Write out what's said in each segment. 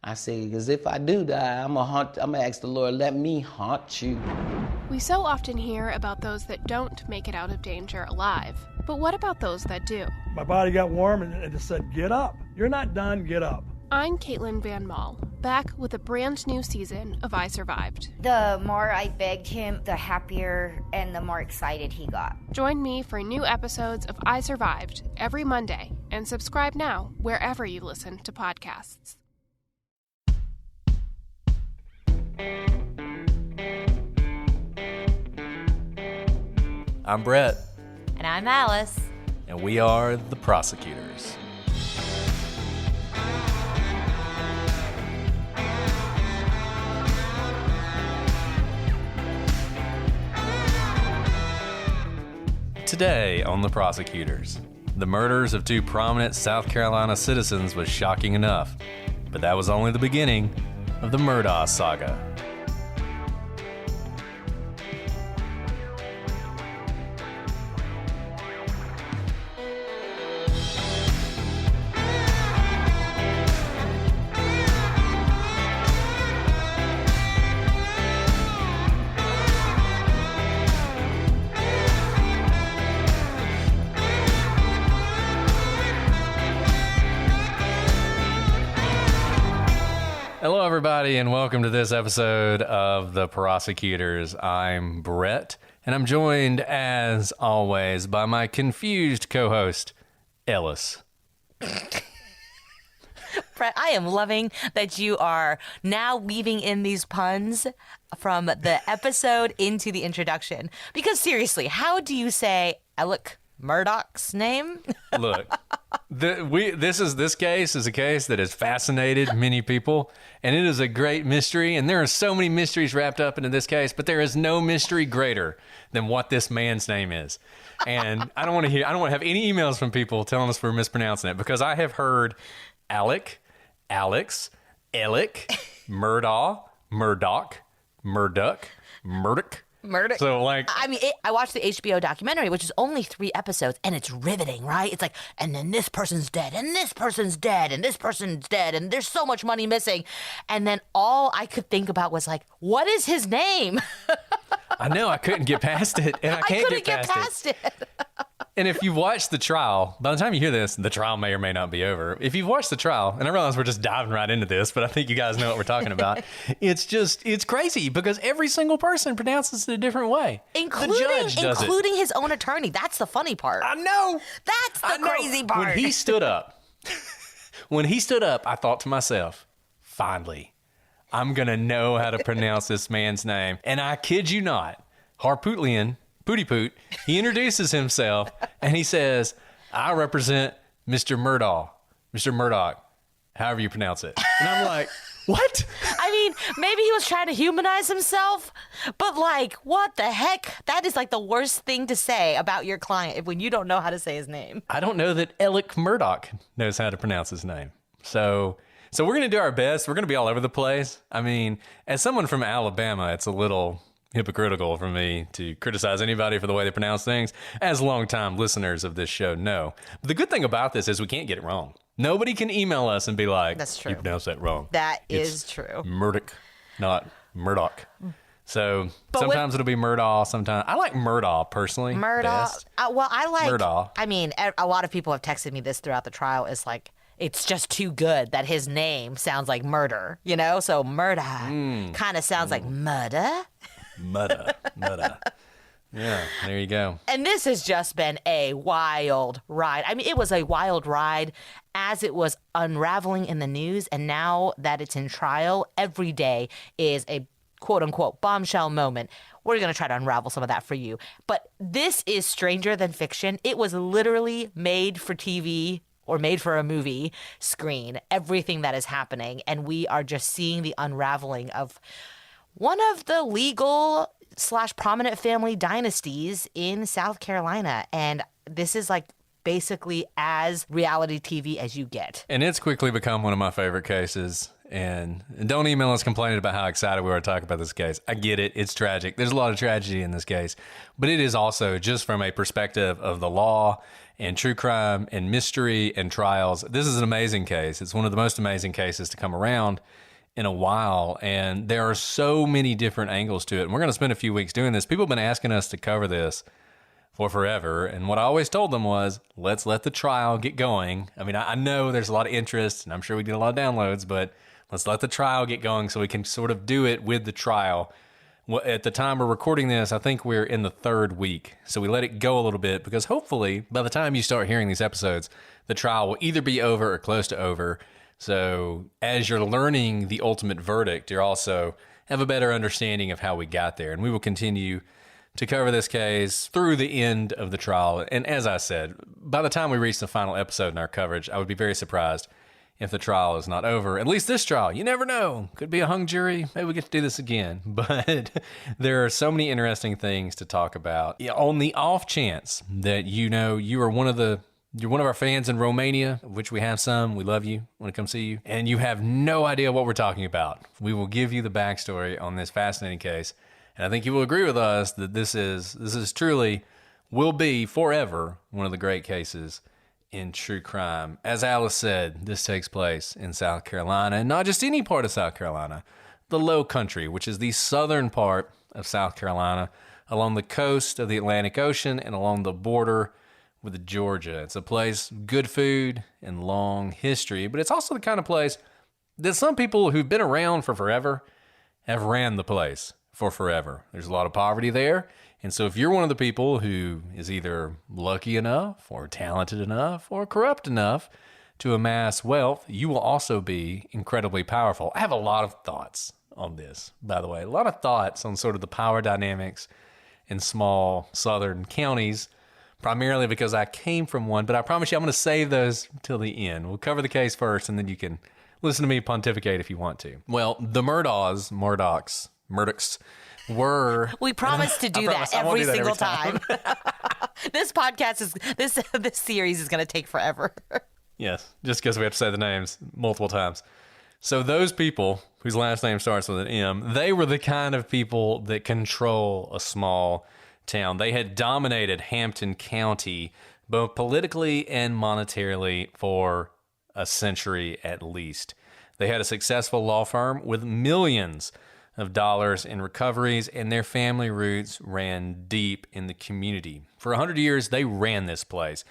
I say, because if I do die, I'm gonna ask the Lord, let me haunt you. We so often hear about those that don't make it out of danger alive. But what about those that do? My body got warm and it just said, get up. You're not done, get up. I'm Caitlin Van Mall, back with a brand new season of I Survived. The more I begged him, the happier and the more excited he got. Join me for new episodes of I Survived every Monday, and subscribe now wherever you listen to podcasts. I'm Brett. And I'm Alice. And we are the prosecutors. Today on the prosecutors, the murders of two prominent South Carolina citizens was shocking enough, but that was only the beginning of the Murdaugh saga. Hello, everybody, and welcome to this episode of The Prosecutors. I'm Brett, and I'm joined, as always, by my confused co-host, Ellis. Brett, I am loving that you are now weaving in these puns from the episode into the introduction. Because seriously, how do you say Alec Murdaugh's name? Look, this case is a case that has fascinated many people, and it is a great mystery, and there are so many mysteries wrapped up into this case, but there is no mystery greater than what this man's name is. And I don't want to have any emails from people telling us we're mispronouncing it, because I have heard Alec, Alex, Alec, Murdaugh, Murdoch, Murdoch, Murdoch. Murder. So, I watched the HBO documentary, which is only 3 episodes, and it's riveting, right? It's like, and then this person's dead, and this person's dead, and this person's dead, and there's so much money missing. And then all I could think about was like, what is his name? I know, I couldn't get past it, and I can't get past it. And if you've watched the trial, by the time you hear this, the trial may or may not be over. If you've watched the trial, and I realize we're just diving right into this, but I think you guys know what we're talking about. It's crazy because every single person pronounces it a different way. Including his own attorney. That's the funny part. I know. That's the crazy part. When he stood up, I thought to myself, finally, I'm going to know how to pronounce this man's name. And I kid you not, Harpootlian, Pooty Poot, he introduces himself and he says, I represent Mr. Murdaugh, Mr. Murdoch, however you pronounce it. And I'm like, what? I mean, maybe he was trying to humanize himself, but like, what the heck? That is like the worst thing to say about your client when you don't know how to say his name. I don't know that Alec Murdaugh knows how to pronounce his name. So we're going to do our best. We're going to be all over the place. I mean, as someone from Alabama, it's a little hypocritical for me to criticize anybody for the way they pronounce things, as longtime listeners of this show know. But the good thing about this is we can't get it wrong. Nobody can email us and be like, that's true. You pronounced that wrong. That is true. Murdoch, not Murdoch. So sometimes it'll be Murdaugh, sometimes. I like Murdaugh personally. Murdaugh. I like Murdaugh. I mean, a lot of people have texted me this throughout the trial. It's like, it's just too good that his name sounds like murder, you know? So Murdaugh kind of sounds like murder. Murdaugh. Yeah, there you go. And this has just been a wild ride. I mean, it was a wild ride as it was unraveling in the news. And now that it's in trial, every day is a quote unquote bombshell moment. We're going to try to unravel some of that for you. But this is stranger than fiction. It was literally made for TV or made for a movie screen, everything that is happening. And we are just seeing the unraveling of one of the legal / prominent family dynasties in South Carolina. And this is like basically as reality TV as you get. And it's quickly become one of my favorite cases. And don't email us complaining about how excited we are to talk about this case. I get it. It's tragic. There's a lot of tragedy in this case. But it is also just from a perspective of the law and true crime and mystery and trials. This is an amazing case. It's one of the most amazing cases to come around in a while, and there are so many different angles to it. And we're going to spend a few weeks doing this. People have been asking us to cover this for forever, and what I always told them was, let's let the trial get going. I mean, I know there's a lot of interest, and I'm sure we get a lot of downloads, but let's let the trial get going so we can sort of do it with the trial. Well, at the time we're recording this, I think we're in the 3rd week. So we let it go a little bit because hopefully by the time you start hearing these episodes, the trial will either be over or close to over. So as you're learning the ultimate verdict, you also have a better understanding of how we got there. And we will continue to cover this case through the end of the trial. And as I said, by the time we reach the final episode in our coverage, I would be very surprised if the trial is not over. At least this trial, you never know. Could be a hung jury. Maybe we get to do this again. But there are so many interesting things to talk about. On the off chance that you are one of our fans in Romania, of which we have some. We love you. Want to come see you. And you have no idea what we're talking about. We will give you the backstory on this fascinating case. And I think you will agree with us that this is truly, will be forever, one of the great cases in true crime. As Alice said, this takes place in South Carolina, and not just any part of South Carolina, the Low Country, which is the southern part of South Carolina, along the coast of the Atlantic Ocean and along the border with Georgia. It's a place, good food and long history, but it's also the kind of place that some people who've been around for forever have ran the place for forever. There's a lot of poverty there. And so if you're one of the people who is either lucky enough or talented enough or corrupt enough to amass wealth, you will also be incredibly powerful. I have a lot of thoughts on this, by the way. A lot of thoughts on sort of the power dynamics in small southern counties, primarily because I came from one. But I promise you I'm going to save those till the end. We'll cover the case first, and then you can listen to me pontificate if you want to. Well, the Murdaughs were... We promise to do that every single time. This podcast is this series is going to take forever. Yes, just because we have to say the names multiple times. So those people whose last name starts with an M, they were the kind of people that control a small town. They had dominated Hampton County both politically and monetarily for a century at least. They had a successful law firm with millions of dollars in recoveries, and their family roots ran deep in the community. For 100 years, they ran this place.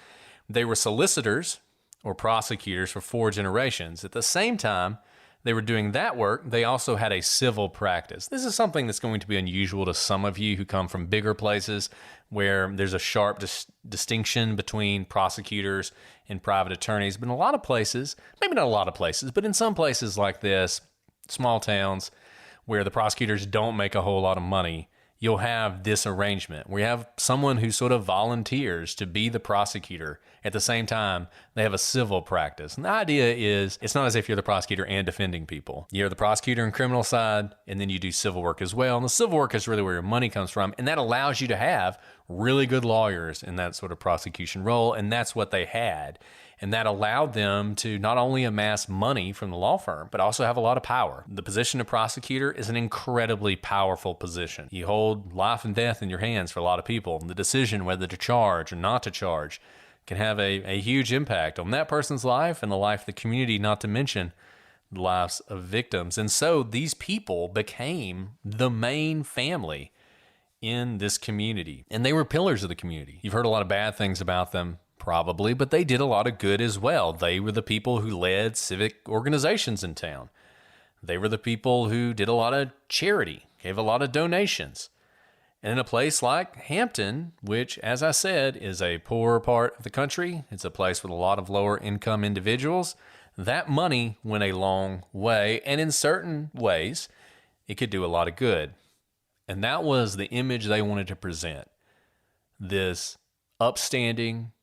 They were solicitors or prosecutors for 4 generations. At the same time they were doing that work, they also had a civil practice. This is something that's going to be unusual to some of you who come from bigger places where there's a sharp distinction between prosecutors and private attorneys. But in a lot of places, maybe not a lot of places, but in some places like this, small towns, where the prosecutors don't make a whole lot of money, you'll have this arrangement where you have someone who sort of volunteers to be the prosecutor. At the same time, they have a civil practice. And the idea is, it's not as if you're the prosecutor and defending people. You're the prosecutor and criminal side, and then you do civil work as well. And the civil work is really where your money comes from. And that allows you to have really good lawyers in that sort of prosecution role. And that's what they had. And that allowed them to not only amass money from the law firm, but also have a lot of power. The position of prosecutor is an incredibly powerful position. You hold life and death in your hands for a lot of people. The decision whether to charge or not to charge can have a huge impact on that person's life and the life of the community, not to mention the lives of victims. And so these people became the main family in this community. And they were pillars of the community. You've heard a lot of bad things about them, probably, but they did a lot of good as well. They were the people who led civic organizations in town. They were the people who did a lot of charity, gave a lot of donations. And in a place like Hampton, which, as I said, is a poorer part of the country, it's a place with a lot of lower income individuals, that money went a long way. And in certain ways, it could do a lot of good. And that was the image they wanted to present. This upstanding,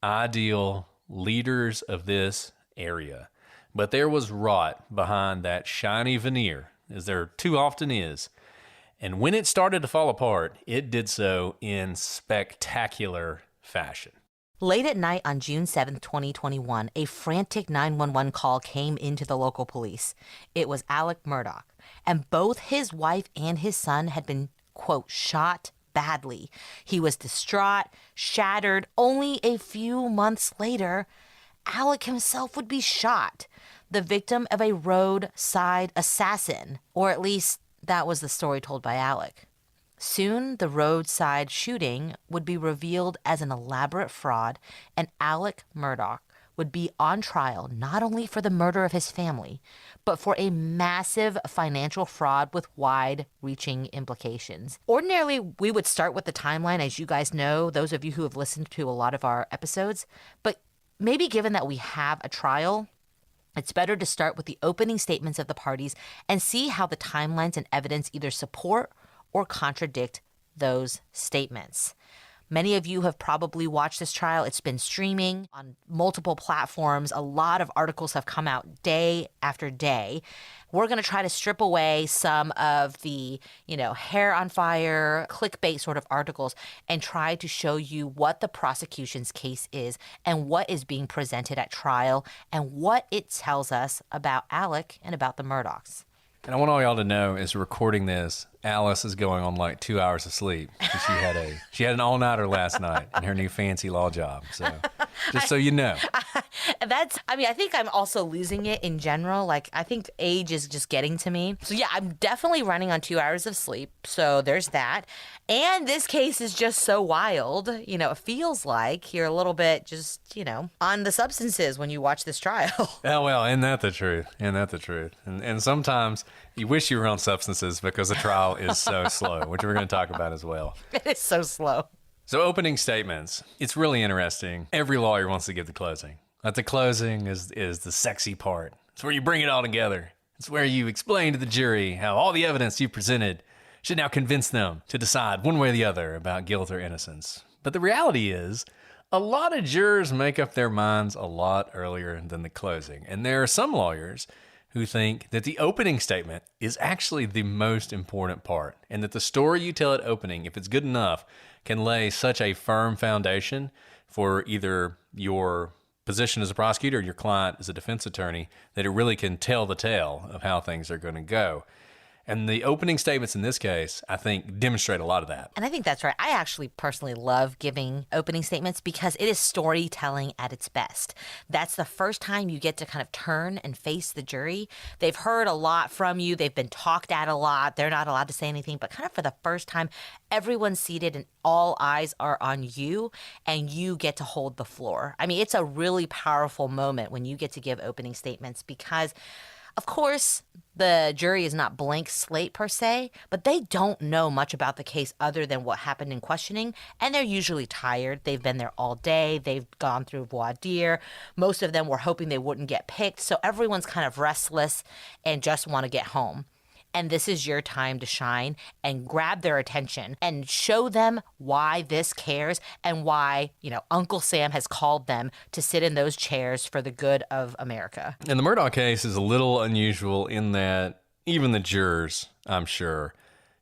ideal leaders of this area. But there was rot behind that shiny veneer, as there too often is. And when it started to fall apart, it did so in spectacular fashion. Late at night on June 7th, 2021, a frantic 911 call came into the local police. It was Alec Murdaugh, and both his wife and his son had been, quote, shot badly. He was distraught, shattered. Only a few months later, Alec himself would be shot, the victim of a roadside assassin, or at least that was the story told by Alec. Soon, the roadside shooting would be revealed as an elaborate fraud, and Alec Murdaugh would be on trial not only for the murder of his family, but for a massive financial fraud with wide-reaching implications. Ordinarily, we would start with the timeline, as you guys know, those of you who have listened to a lot of our episodes, but maybe given that we have a trial, it's better to start with the opening statements of the parties and see how the timelines and evidence either support or contradict those statements. Many of you have probably watched this trial. It's been streaming on multiple platforms. A lot of articles have come out day after day. We're going to try to strip away some of the, hair on fire, clickbait sort of articles and try to show you what the prosecution's case is and what is being presented at trial and what it tells us about Alec and about the Murdaughs. And I want all y'all to know, as we're recording this, Alice is going on like 2 hours of sleep. She had an all-nighter last night in her new fancy law job. So just so you know. I think I'm also losing it in general. Like, I think age is just getting to me. So yeah, I'm definitely running on 2 hours of sleep. So there's that. And this case is just so wild. It feels like you're a little bit just, on the substances when you watch this trial. Oh, well, isn't that the truth? And sometimes you wish you were on substances because the trial is so slow, which we're going to talk about as well. It is so slow. So opening statements, it's really interesting. Every lawyer wants to give the closing. But the closing is the sexy part. It's where you bring it all together. It's where you explain to the jury how all the evidence you presented should now convince them to decide one way or the other about guilt or innocence. But the reality is, a lot of jurors make up their minds a lot earlier than the closing. And there are some lawyers who think that the opening statement is actually the most important part, and that the story you tell at opening, if it's good enough, can lay such a firm foundation for either your position as a prosecutor or your client as a defense attorney that it really can tell the tale of how things are going to go. And the opening statements in this case, I think, demonstrate a lot of that. And I think that's right. I actually personally love giving opening statements because it is storytelling at its best. That's the first time you get to kind of turn and face the jury. They've heard a lot from you. They've been talked at a lot. They're not allowed to say anything. But kind of for the first time, everyone's seated and all eyes are on you, and you get to hold the floor. I mean, it's a really powerful moment when you get to give opening statements because, of course, the jury is not blank slate per se, but they don't know much about the case other than what happened in questioning, and they're usually tired. They've been there all day. They've gone through voir dire. Most of them were hoping they wouldn't get picked, so everyone's kind of restless and just want to get home. And this is your time to shine and grab their attention and show them why this cares and why, Uncle Sam has called them to sit in those chairs for the good of America. And the Murdaugh case is a little unusual in that even the jurors, I'm sure,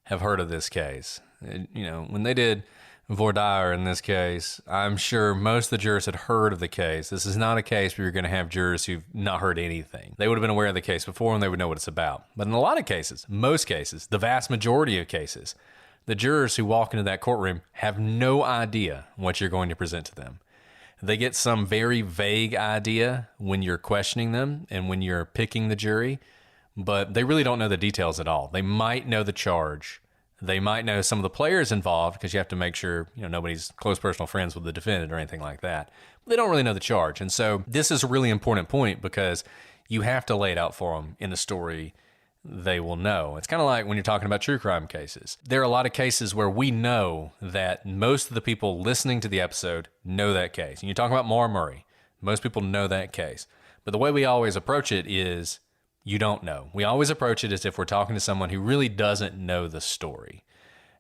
have heard of this case. When they did voir dire in this case, I'm sure most of the jurors had heard of the case. This is not a case where you're going to have jurors who've not heard anything. They would have been aware of the case before and they would know what it's about. But in a lot of cases, most cases, the vast majority of cases, the jurors who walk into that courtroom have no idea what you're going to present to them. They get some very vague idea when you're questioning them and when you're picking the jury, but they really don't know the details at all. They might know the charge. They might know some of the players involved because you have to make sure nobody's close personal friends with the defendant or anything like that. They don't really know the charge. And so this is a really important point because you have to lay it out for them in the story they will know. It's kind of like when you're talking about true crime cases. There are a lot of cases where we know that most of the people listening to the episode know that case. And you're talking about Maura Murray. Most people know that case. But the way we always approach it is you don't know. We always approach it as if we're talking to someone who really doesn't know the story.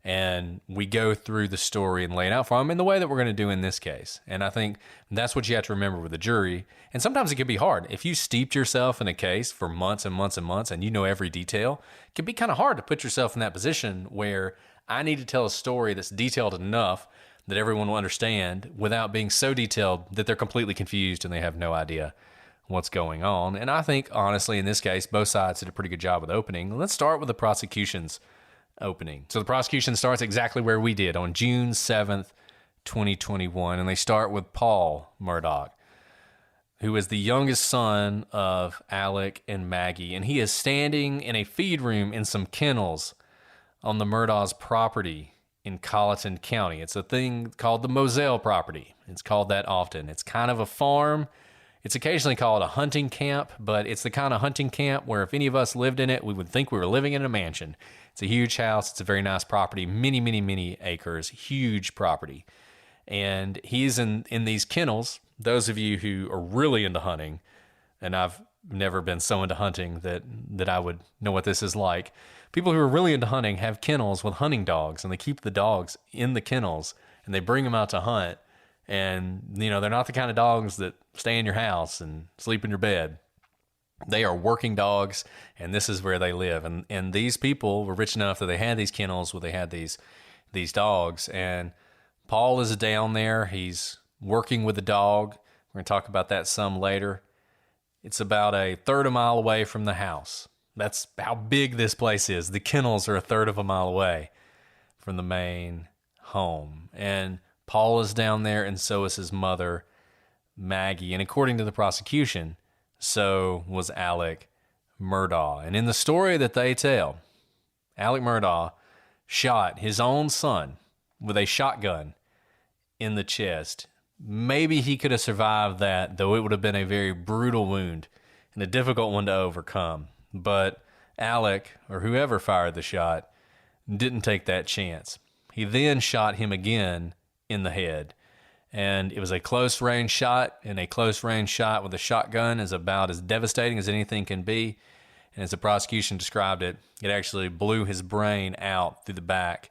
And we go through the story and lay it out for them in the way that we're going to do in this case. And I think that's what you have to remember with the jury. And sometimes it can be hard. If you steeped yourself in a case for months and months and months and you know every detail, it can be kind of hard to put yourself in that position where I need to tell a story that's detailed enough that everyone will understand without being so detailed that they're completely confused and they have no idea what's going on. And I think, honestly, in this case, both sides did a pretty good job with opening. Let's start with the prosecution's opening. So the prosecution starts exactly where we did on June 7th, 2021, and they start with Paul Murdaugh, who is the youngest son of Alec and Maggie, and he is standing in a feed room in some kennels on the Murdaugh's property in Colleton County. It's a thing called the Moselle property. It's called that often. It's kind of a farm. It's occasionally called a hunting camp, but it's the kind of hunting camp where if any of us lived in it, we would think we were living in a mansion. It's a huge house. It's a very nice property, many acres, huge property. And he's in these kennels. Those of you who are really into hunting, and I've never been so into hunting that I would know what this is like. People who are really into hunting have kennels with hunting dogs, and they keep the dogs in the kennels, and they bring them out to hunt. And, they're not the kind of dogs that stay in your house and sleep in your bed. They are working dogs, and this is where they live. And these people were rich enough that they had these kennels where they had these dogs. And Paul is down there. He's working with the dog. We're going to talk about that some later. It's about a third of a mile away from the house. That's how big this place is. The kennels are a third of a mile away from the main home. And Paul is down there, and so is his mother, Maggie. And according to the prosecution, so was Alec Murdaugh. And in the story that they tell, Alec Murdaugh shot his own son with a shotgun in the chest. Maybe he could have survived that, though it would have been a very brutal wound and a difficult one to overcome. But Alec, or whoever fired the shot, didn't take that chance. He then shot him again in the head. And it was a close-range shot, and a close-range shot with a shotgun is about as devastating as anything can be. And as the prosecution described it, it actually blew his brain out through the back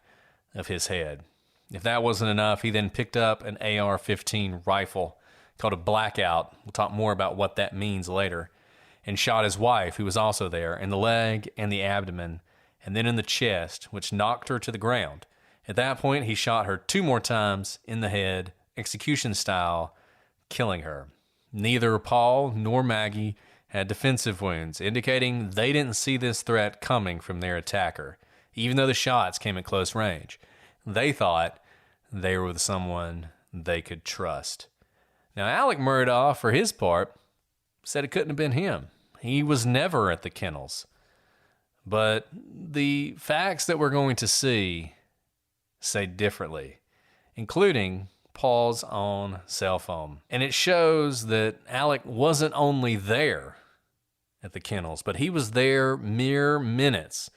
of his head. If that wasn't enough, he then picked up an AR-15 rifle called a Blackout. We'll talk more about what that means later. And shot his wife, who was also there, in the leg and the abdomen, and then in the chest, which knocked her to the ground. At that point, he shot her 2 more times in the head, execution style, killing her. Neither Paul nor Maggie had defensive wounds, indicating they didn't see this threat coming from their attacker, even though the shots came at close range. They thought they were with someone they could trust. Now, Alec Murdaugh, for his part, said it couldn't have been him. He was never at the kennels. But the facts that we're going to see say differently, including Paul's own cell phone. And it shows that Alec wasn't only there at the kennels, but he was there mere minutes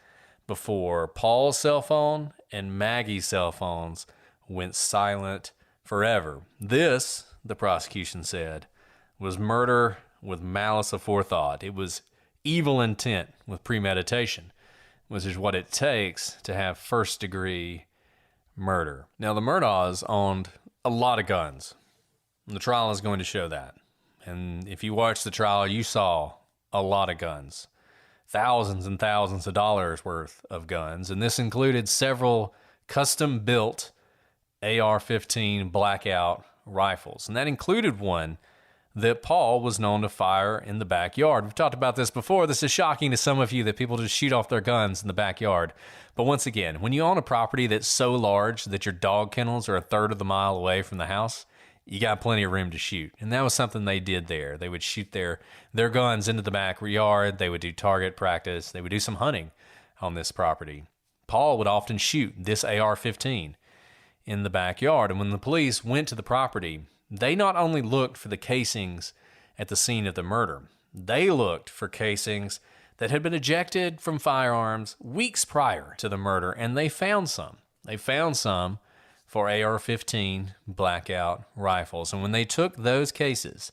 before Paul's cell phone and Maggie's cell phones went silent forever. This, the prosecution said, was murder with malice aforethought. It was evil intent with premeditation, which is what it takes to have first-degree murder. Now, the Murdaughs owned a lot of guns. The trial is going to show that. And if you watched the trial, you saw a lot of guns. Thousands and thousands of dollars worth of guns. And this included several custom-built AR-15 Blackout rifles. And that included one that Paul was known to fire in the backyard. We've talked about this before. This is shocking to some of you that people just shoot off their guns in the backyard. But once again, when you own a property that's so large that your dog kennels are a third of the mile away from the house, you got plenty of room to shoot. And that was something they did there. They would shoot their guns into the backyard. They would do target practice. They would do some hunting on this property. Paul would often shoot this AR-15 in the backyard. And when the police went to the property, they not only looked for the casings at the scene of the murder, they looked for casings that had been ejected from firearms weeks prior to the murder, and they found some. They found some for AR-15 Blackout rifles. And when they took those cases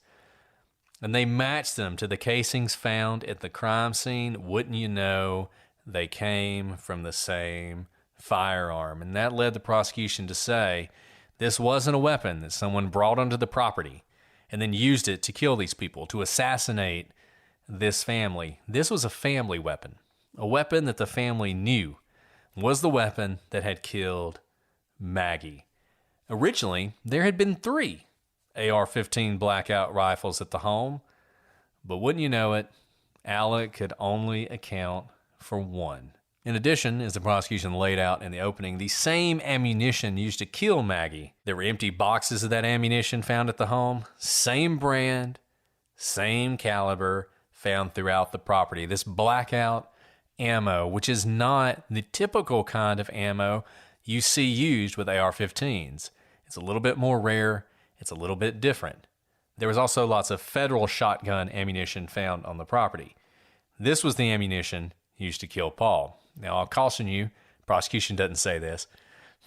and they matched them to the casings found at the crime scene, wouldn't you know, they came from the same firearm. And that led the prosecution to say this wasn't a weapon that someone brought onto the property and then used it to kill these people, to assassinate this family. This was a family weapon, a weapon that the family knew was the weapon that had killed Maggie. Originally, there had been 3 AR-15 Blackout rifles at the home, but wouldn't you know it, Alec could only account for 1. In addition, as the prosecution laid out in the opening, the same ammunition used to kill Maggie. There were empty boxes of that ammunition found at the home, same brand, same caliber, found throughout the property. This blackout ammo, which is not the typical kind of ammo you see used with AR-15s. It's a little bit more rare. It's a little bit different. There was also lots of federal shotgun ammunition found on the property. This was the ammunition used to kill Paul. Now, I'll caution you, prosecution doesn't say this.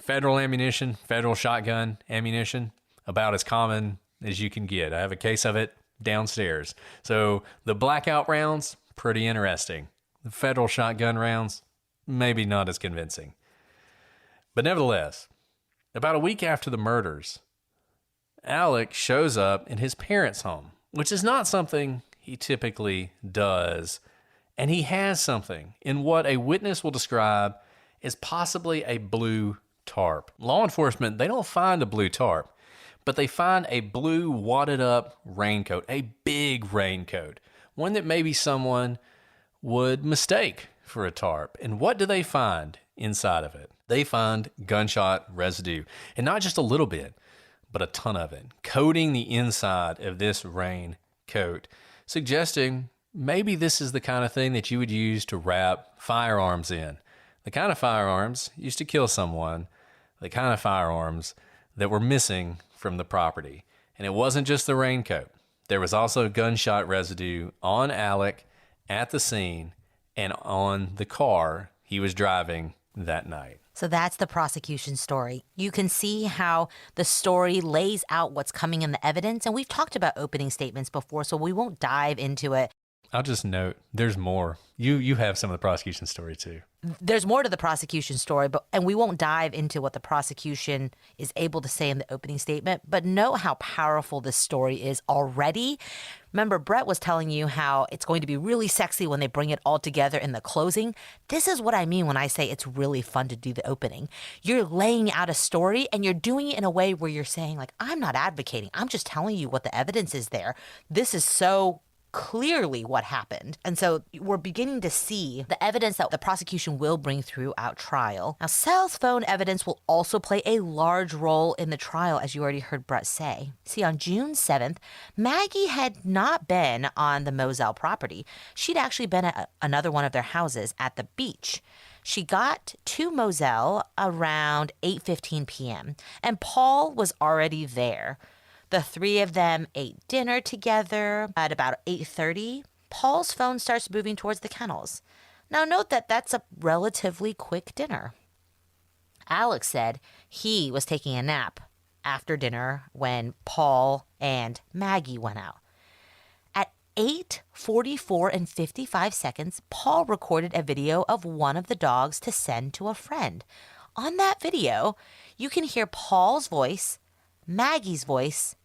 Federal ammunition, federal shotgun ammunition, about as common as you can get. I have a case of it downstairs. So the blackout rounds, pretty interesting. The federal shotgun rounds, maybe not as convincing. But nevertheless, about a week after the murders, Alec shows up in his parents' home, which is not something he typically does. And he has something in what a witness will describe as possibly a blue tarp. Law enforcement, they don't find a blue tarp, but they find a blue wadded up raincoat, a big raincoat, one that maybe someone would mistake for a tarp. And what do they find inside of it? They find gunshot residue, and not just a little bit, but a ton of it, coating the inside of this raincoat, suggesting maybe this is the kind of thing that you would use to wrap firearms in. The kind of firearms used to kill someone, the kind of firearms that were missing from the property. And it wasn't just the raincoat. There was also gunshot residue on Alec at the scene and on the car he was driving that night. So that's the prosecution story. You can see how the story lays out what's coming in the evidence. And we've talked about opening statements before, so we won't dive into it. I'll just note, there's more. You have some of the prosecution story too. There's more to the prosecution story, and we won't dive into what the prosecution is able to say in the opening statement, but know how powerful this story is already. Remember, Brett was telling you how it's going to be really sexy when they bring it all together in the closing. This is what I mean when I say it's really fun to do the opening. You're laying out a story, and you're doing it in a way where you're saying, like, I'm not advocating. I'm just telling you what the evidence is there. This is so clearly what happened. And so we're beginning to see the evidence that the prosecution will bring throughout trial. Now, cell phone evidence will also play a large role in the trial, as you already heard Brett say. See, on June 7th, Maggie had not been on the Moselle property. She'd actually been at another one of their houses at the beach. She got to Moselle around 8:15 p.m., and Paul was already there. The three of them ate dinner together. At about 8:30, Paul's phone starts moving towards the kennels. Now note that that's a relatively quick dinner. Alex said he was taking a nap after dinner when Paul and Maggie went out. At 8:44 and 55 seconds, Paul recorded a video of one of the dogs to send to a friend. On that video, you can hear Paul's voice, Maggie's voice,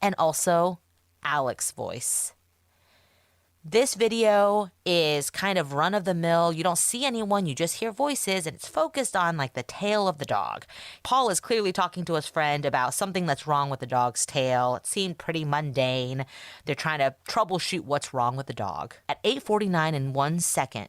and also Alex's voice. This video is kind of run-of-the-mill. You don't see anyone, you just hear voices, and it's focused on like the tail of the dog. Paul is clearly talking to his friend about something that's wrong with the dog's tail. It seemed pretty mundane. They're trying to troubleshoot what's wrong with the dog. At 8:49 and 1 second,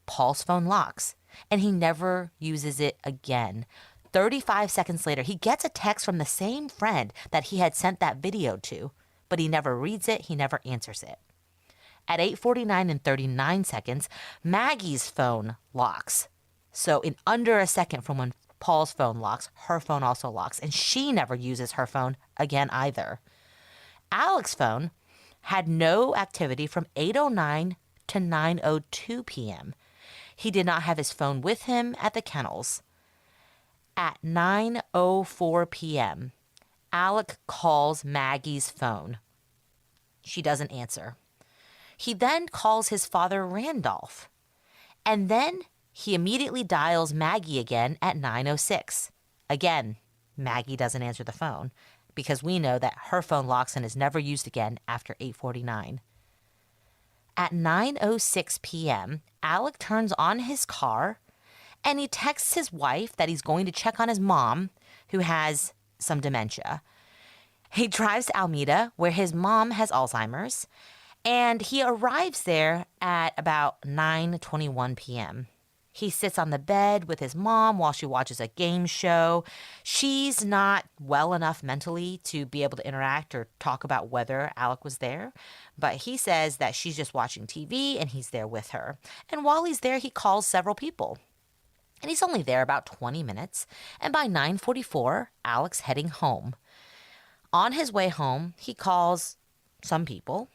Paul's phone locks, and he never uses it again. 35 seconds later, he gets a text from the same friend that he had sent that video to, but he never reads it, he never answers it. At 8:49 and 39 seconds, Maggie's phone locks. So in under a second from when Paul's phone locks, her phone also locks, and she never uses her phone again either. Alex's phone had no activity from 8:09 to 9:02 p.m. He did not have his phone with him at the kennels. At 9:04 p.m., Alec calls Maggie's phone. She doesn't answer. He then calls his father, Randolph. And then he immediately dials Maggie again at 9:06. Again, Maggie doesn't answer the phone because we know that her phone locks and is never used again after 8:49. At 9:06 p.m., Alec turns on his car and he texts his wife that he's going to check on his mom, who has some dementia. He drives to Alameda, where his mom has Alzheimer's, and he arrives there at about 9:21 p.m. He sits on the bed with his mom while she watches a game show. She's not well enough mentally to be able to interact or talk about whether Alec was there, but he says that she's just watching TV and he's there with her. And while he's there, he calls several people. And he's only there about 20 minutes. And by 9:44, Alec's heading home. On his way home, he calls some people.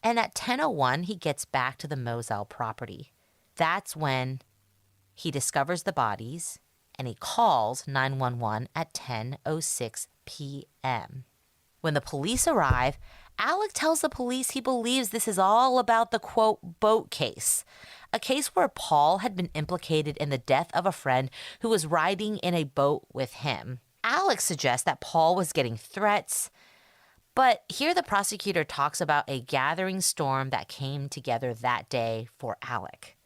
And at 10:01, he gets back to the Moselle property. That's when he discovers the bodies, and he calls 911 at 10:06 p.m. When the police arrive, Alec tells the police he believes this is all about the, quote, boat case, a case where Paul had been implicated in the death of a friend who was riding in a boat with him. Alec suggests that Paul was getting threats, but here the prosecutor talks about a gathering storm that came together that day for Alec.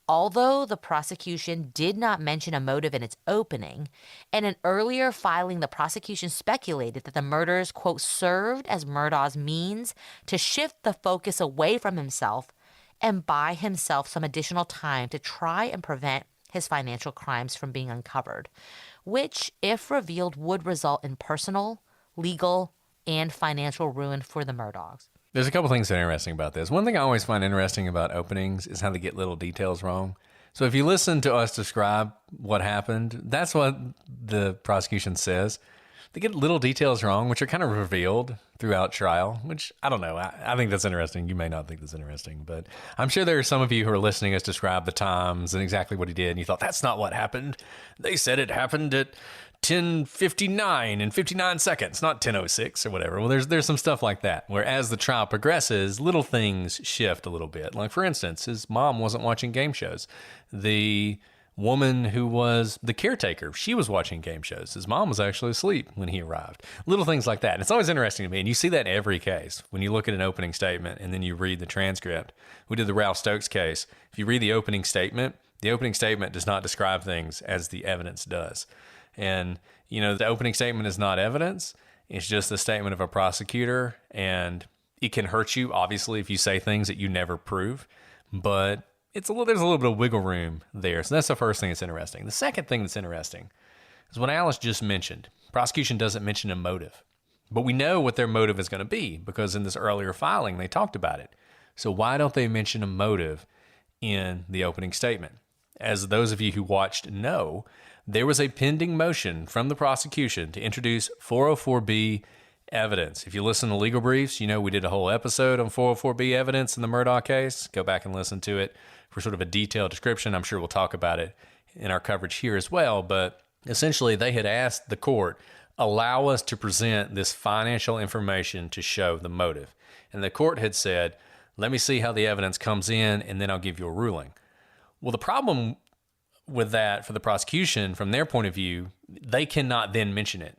Although the prosecution did not mention a motive in its opening, in an earlier filing, the prosecution speculated that the murders, quote, served as Murdaugh's means to shift the focus away from himself and buy himself some additional time to try and prevent his financial crimes from being uncovered, which, if revealed, would result in personal, legal, and financial ruin for the Murdaughs. There's a couple things that are interesting about this. One thing I always find interesting about openings is how they get little details wrong. So if you listen to us describe what happened, that's what the prosecution says. They get little details wrong, which are kind of revealed throughout trial, which I don't know. I think that's interesting. You may not think that's interesting, but I'm sure there are some of you who are listening us describe the times and exactly what he did, and you thought, that's not what happened. They said it happened at 10:59 and 59 seconds, not 10:06 or whatever. Well, there's some stuff like that, where as the trial progresses, little things shift a little bit. Like, for instance, his mom wasn't watching game shows. The woman who was the caretaker, she was watching game shows. His mom was actually asleep when he arrived. Little things like that. And it's always interesting to me, and you see that in every case. When you look at an opening statement and then you read the transcript. We did the Ralph Stokes case. If you read the opening statement does not describe things as the evidence does. And, you know, the opening statement is not evidence. It's just a statement of a prosecutor, and it can hurt you, obviously, if you say things that you never prove. But there's a little bit of wiggle room there. So that's the first thing that's interesting. The second thing that's interesting is what Alice just mentioned. Prosecution doesn't mention a motive. But we know what their motive is going to be because in this earlier filing, they talked about it. So why don't they mention a motive in the opening statement? As those of you who watched know, there was a pending motion from the prosecution to introduce 404B evidence. If you listen to legal briefs, you know we did a whole episode on 404B evidence in the Murdaugh case. Go back and listen to it for sort of a detailed description. I'm sure we'll talk about it in our coverage here as well. But essentially, they had asked the court, allow us to present this financial information to show the motive. And the court had said, let me see how the evidence comes in, and then I'll give you a ruling. Well, the problem with that for the prosecution, from their point of view, they cannot then mention it.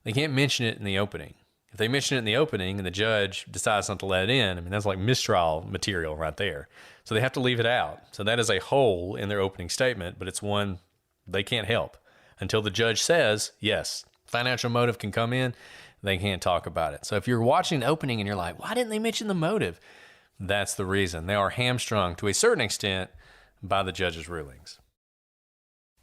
They can't mention it in the opening. If they mention it in the opening and the judge decides not to let it in, I mean, that's like mistrial material right there. So they have to leave it out. So that is a hole in their opening statement, but it's one they can't help. Until the judge says, yes, financial motive can come in, they can't talk about it. So if you're watching the opening and you're like, why didn't they mention the motive? That's the reason. They are hamstrung to a certain extent by the judge's rulings.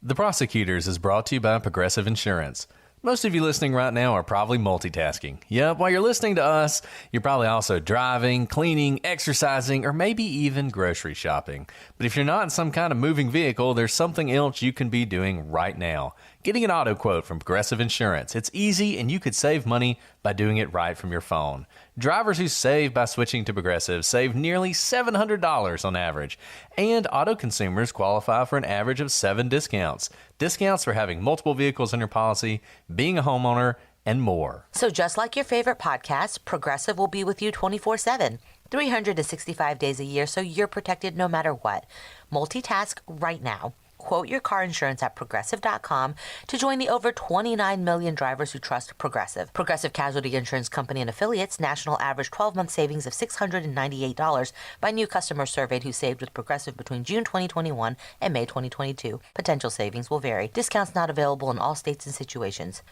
The Prosecutors is brought to you by Progressive Insurance. Most of you listening right now are probably multitasking. Yep, while you're listening to us, you're probably also driving, cleaning, exercising, or maybe even grocery shopping. But if you're not in some kind of moving vehicle, there's something else you can be doing right now. Getting an auto quote from Progressive Insurance. It's easy, and you could save money by doing it right from your phone. Drivers who save by switching to Progressive save nearly $700 on average. And auto consumers qualify for an average of 7 discounts. Discounts for having multiple vehicles in your policy, being a homeowner, and more. So just like your favorite podcast, Progressive will be with you 24/7, 365 days a year, so you're protected no matter what. Multitask right now. Quote your car insurance at Progressive.com to join the over 29 million drivers who trust Progressive. Progressive Casualty Insurance Company and Affiliates, national average 12-month savings of $698 by new customers surveyed who saved with Progressive between June 2021 and May 2022. Potential savings will vary. Discounts not available in all states and situations.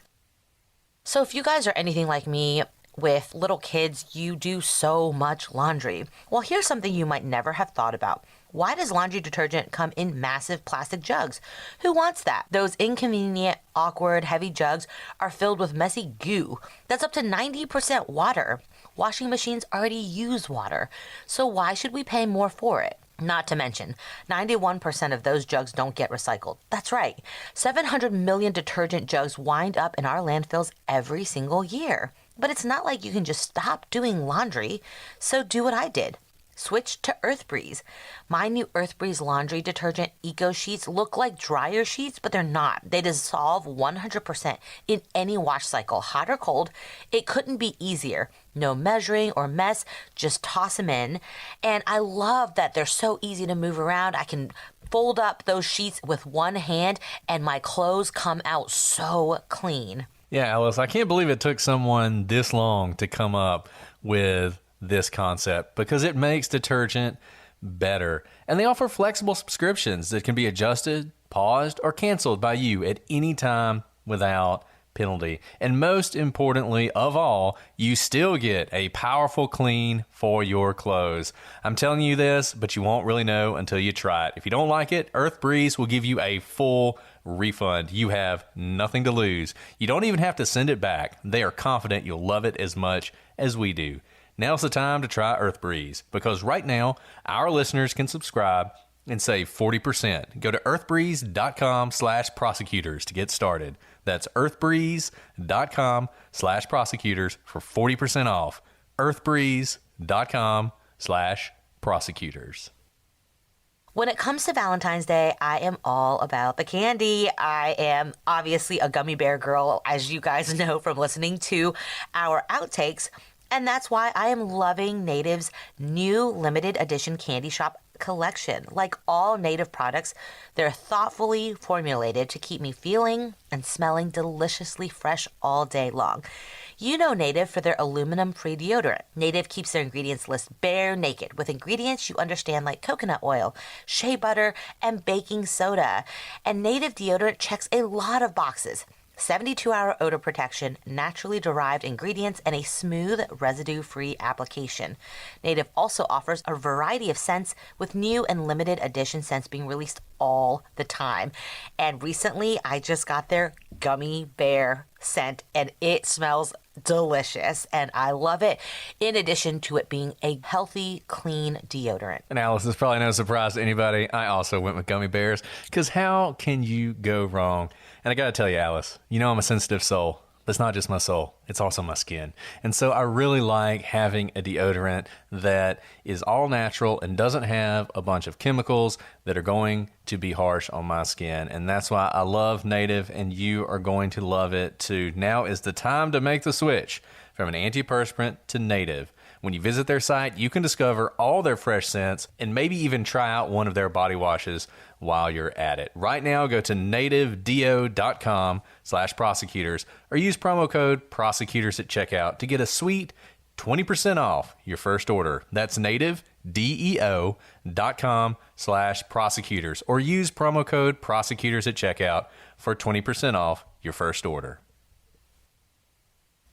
So if you guys are anything like me, with little kids, you do so much laundry. Well, here's something you might never have thought about. Why does laundry detergent come in massive plastic jugs? Who wants that? Those inconvenient, awkward, heavy jugs are filled with messy goo that's up to 90% water. Washing machines already use water, so why should we pay more for it? Not to mention, 91% of those jugs don't get recycled. That's right. 700 million detergent jugs wind up in our landfills every single year. But it's not like you can just stop doing laundry, so do what I did. Switch to EarthBreeze. My new EarthBreeze laundry detergent eco sheets look like dryer sheets, but they're not. They dissolve 100% in any wash cycle, hot or cold. It couldn't be easier. No measuring or mess, just toss them in. And I love that they're so easy to move around. I can fold up those sheets with one hand and my clothes come out so clean. Yeah, Alice, I can't believe it took someone this long to come up with this concept because it makes detergent better. And they offer flexible subscriptions that can be adjusted, paused, or canceled by you at any time without penalty. And most importantly of all, you still get a powerful clean for your clothes. I'm telling you this, but you won't really know until you try it. If you don't like it, EarthBreeze will give you a full refund. You have nothing to lose. You don't even have to send it back. They are confident you'll love it as much as we do. Now's the time to try EarthBreeze because right now our listeners can subscribe and save 40%. Go to earthbreeze.com/prosecutors to get started. That's earthbreeze.com/prosecutors for 40% off. earthbreeze.com/prosecutors. When it comes to Valentine's Day, I am all about the candy. I am obviously a gummy bear girl, as you guys know from listening to our outtakes. And that's why I am loving Native's new limited edition candy shop collection. Like all Native products, they're thoughtfully formulated to keep me feeling and smelling deliciously fresh all day long. You know Native for their aluminum-free deodorant. Native keeps their ingredients list bare naked with ingredients you understand like coconut oil, shea butter, and baking soda. And Native deodorant checks a lot of boxes. 72-hour odor protection, naturally derived ingredients, and a smooth, residue-free application. Native also offers a variety of scents with new and limited edition scents being released all the time. And recently, I just got their gummy bear scent, and it smells delicious, and I love it, in addition to it being a healthy, clean deodorant. And Alice, it's probably no surprise to anybody. I also went with gummy bears because how can you go wrong? And I got to tell you, Alice, you know I'm a sensitive soul. But it's not just my soul, it's also my skin. And so I really like having a deodorant that is all natural and doesn't have a bunch of chemicals that are going to be harsh on my skin. And that's why I love Native, and you are going to love it too. Now is the time to make the switch from an antiperspirant to Native. When you visit their site, you can discover all their fresh scents and maybe even try out one of their body washes while you're at it. Right now, go to nativedeo.com/prosecutors or use promo code prosecutors at checkout to get a sweet 20% off your first order. That's nativedeo.com/prosecutors or use promo code prosecutors at checkout for 20% off your first order.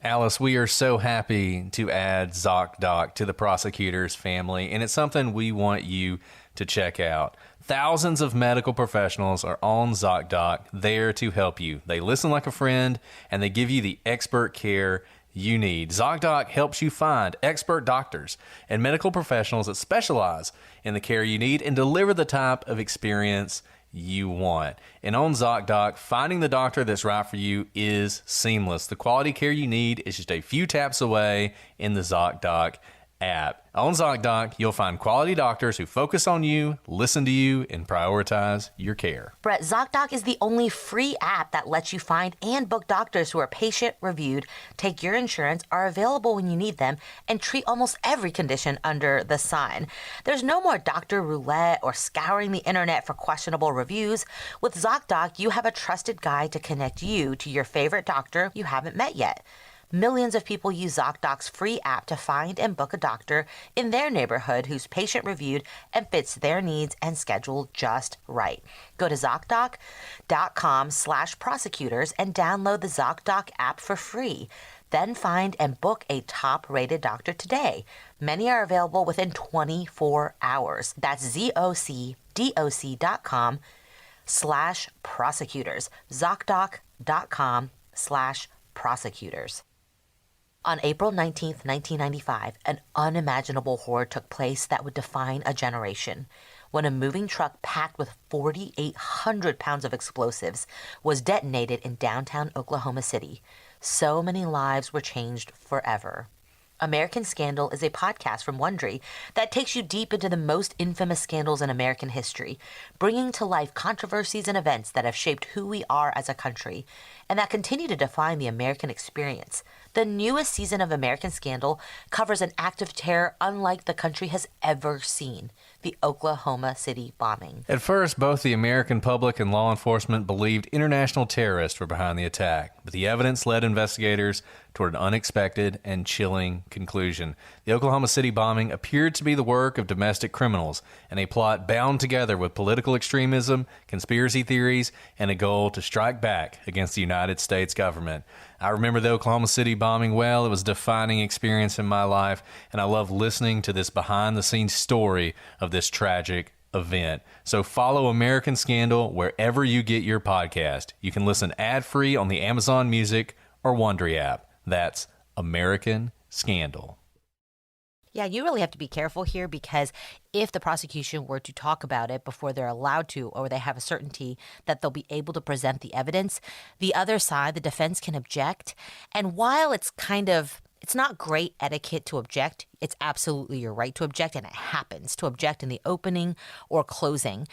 Alice, we are so happy to add ZocDoc to the Prosecutors family, and it's something we want you to check out. Thousands of medical professionals are on ZocDoc there to help you. They listen like a friend, and they give you the expert care you need. ZocDoc helps you find expert doctors and medical professionals that specialize in the care you need and deliver the type of experience you want. And on ZocDoc, finding the doctor that's right for you is seamless. The quality care you need is just a few taps away in the ZocDoc app. On ZocDoc, you'll find quality doctors who focus on you, listen to you, and prioritize your care. Brett, ZocDoc is the only free app that lets you find and book doctors who are patient-reviewed, take your insurance, are available when you need them, and treat almost every condition under the sun. There's no more doctor roulette or scouring the internet for questionable reviews. With ZocDoc, you have a trusted guide to connect you to your favorite doctor you haven't met yet. Millions of people use ZocDoc's free app to find and book a doctor in their neighborhood who's patient-reviewed and fits their needs and schedule just right. Go to ZocDoc.com/prosecutors and download the ZocDoc app for free. Then find and book a top-rated doctor today. Many are available within 24 hours. That's ZocDoc.com/prosecutors. ZocDoc.com/prosecutors. On April 19th, 1995, an unimaginable horror took place that would define a generation when a moving truck packed with 4,800 pounds of explosives was detonated in downtown Oklahoma City. So many lives were changed forever. American Scandal is a podcast from Wondery that takes you deep into the most infamous scandals in American history, bringing to life controversies and events that have shaped who we are as a country and that continue to define the American experience. The newest season of American Scandal covers an act of terror unlike the country has ever seen, the Oklahoma City bombing. At first, both the American public and law enforcement believed international terrorists were behind the attack, but the evidence led investigators toward an unexpected and chilling conclusion. The Oklahoma City bombing appeared to be the work of domestic criminals and a plot bound together with political extremism, conspiracy theories, and a goal to strike back against the United States government. I remember the Oklahoma City bombing well. It was a defining experience in my life, and I love listening to this behind-the-scenes story of this tragic event. So follow American Scandal wherever you get your podcast. You can listen ad-free on the Amazon Music or Wondery app. That's American Scandal. Yeah, you really have to be careful here because if the prosecution were to talk about it before they're allowed to, or they have a certainty that they'll be able to present the evidence, the other side, the defense, can object. And while it's not great etiquette to object, it's absolutely your right to object, and it happens to object in the opening or closing.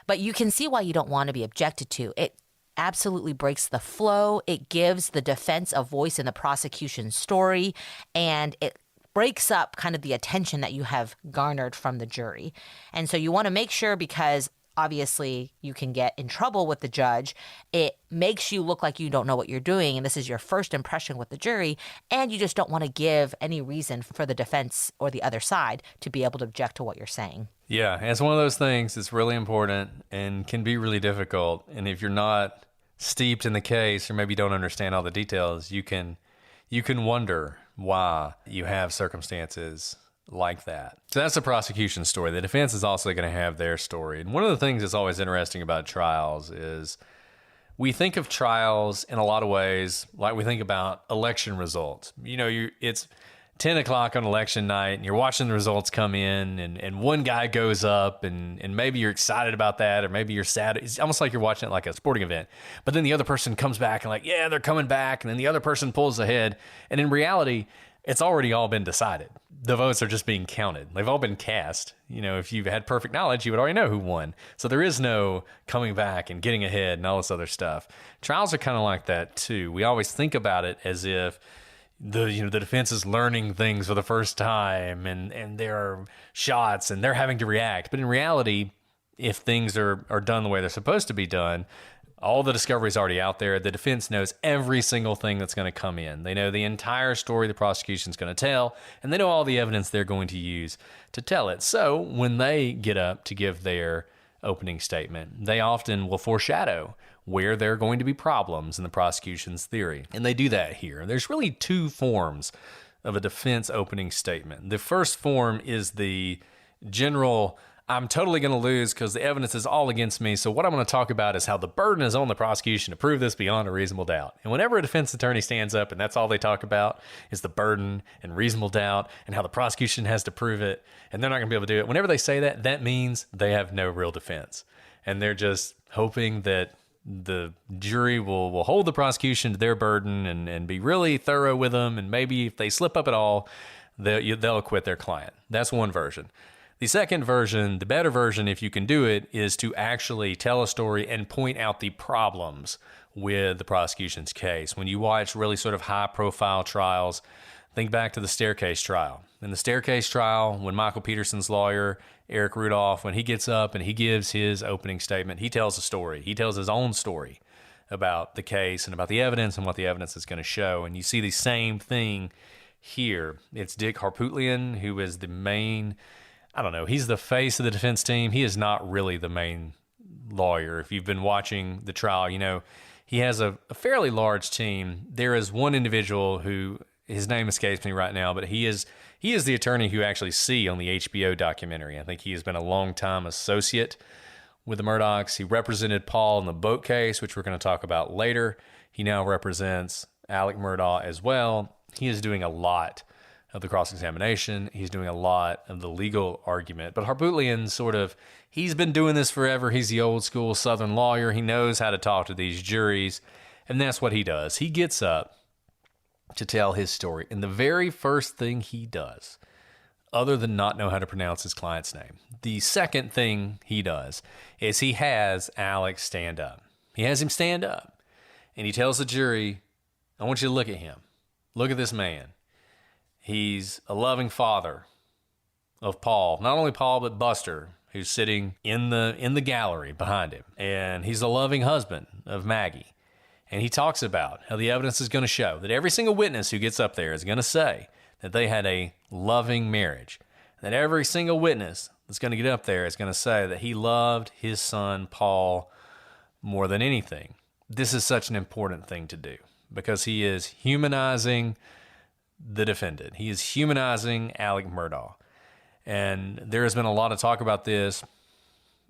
But you can see why you don't want to be objected to. It absolutely breaks the flow. It gives the defense a voice in the prosecution's story, and it breaks up kind of the attention that you have garnered from the jury. And so you want to make sure, because obviously you can get in trouble with the judge, it makes you look like you don't know what you're doing, and this is your first impression with the jury, and you just don't want to give any reason for the defense or the other side to be able to object to what you're saying. Yeah, it's one of those things that's really important and can be really difficult. And if you're not steeped in the case, or maybe don't understand all the details, you can wonder why you have circumstances like that. So that's the prosecution story. The defense is also going to have their story. And one of the things that's always interesting about trials is we think of trials in a lot of ways like we think about election results. It's 10 o'clock on election night and you're watching the results come in and one guy goes up and maybe you're excited about that, or maybe you're sad. It's almost like you're watching it like a sporting event. But then the other person comes back and like, yeah, they're coming back. And then the other person pulls ahead. And in reality, it's already all been decided. The votes are just being counted. They've all been cast. If you've had perfect knowledge, you would already know who won. So there is no coming back and getting ahead and all this other stuff. Trials are kind of like that too. We always think about it as if the defense is learning things for the first time and there are shots and they're having to react. But in reality, if things are done the way they're supposed to be done, all the discovery is already out there. The defense knows every single thing that's going to come in. They know the entire story the prosecution's going to tell, and they know all the evidence they're going to use to tell it. So when they get up to give their opening statement, they often will foreshadow where there are going to be problems in the prosecution's theory. And they do that here. There's really two forms of a defense opening statement. The first form is the general, I'm totally going to lose because the evidence is all against me. So what I'm going to talk about is how the burden is on the prosecution to prove this beyond a reasonable doubt. And whenever a defense attorney stands up and that's all they talk about is the burden and reasonable doubt and how the prosecution has to prove it, and they're not going to be able to do it, whenever they say that, that means they have no real defense. And they're just hoping that the jury will hold the prosecution to their burden and be really thorough with them. And maybe if they slip up at all, they'll acquit their client. That's one version. The second version, the better version, if you can do it, is to actually tell a story and point out the problems with the prosecution's case. When you watch really sort of high-profile trials, think back to the Staircase trial. In the Staircase trial, when Michael Peterson's lawyer, Eric Rudolph, when he gets up and he gives his opening statement, he tells a story. He tells his own story about the case and about the evidence and what the evidence is going to show. And you see the same thing here. It's Dick Harpootlian, who is the main, he's the face of the defense team. He is not really the main lawyer. If you've been watching the trial, he has a fairly large team. There is one individual who, his name escapes me right now, but he is the attorney who you actually see on the HBO documentary. I think he has been a long-time associate with the Murdaughs. He represented Paul in the boat case, which we're going to talk about later. He now represents Alec Murdaugh as well. He is doing a lot of the cross-examination. He's doing a lot of the legal argument. But Harpootlian he's been doing this forever. He's the old school Southern lawyer. He knows how to talk to these juries. And that's what he does. He gets up to tell his story. And the very first thing he does, other than not know how to pronounce his client's name, the second thing he does is he has Alex stand up. He has him stand up. And he tells the jury, I want you to look at him. Look at this man. He's a loving father of Paul. Not only Paul, but Buster, who's sitting in the gallery behind him. And he's a loving husband of Maggie. And he talks about how the evidence is going to show that every single witness who gets up there is going to say that they had a loving marriage. That every single witness that's going to get up there is going to say that he loved his son, Paul, more than anything. This is such an important thing to do because he is humanizing the defendant. He is humanizing Alec Murdaugh. And there has been a lot of talk about this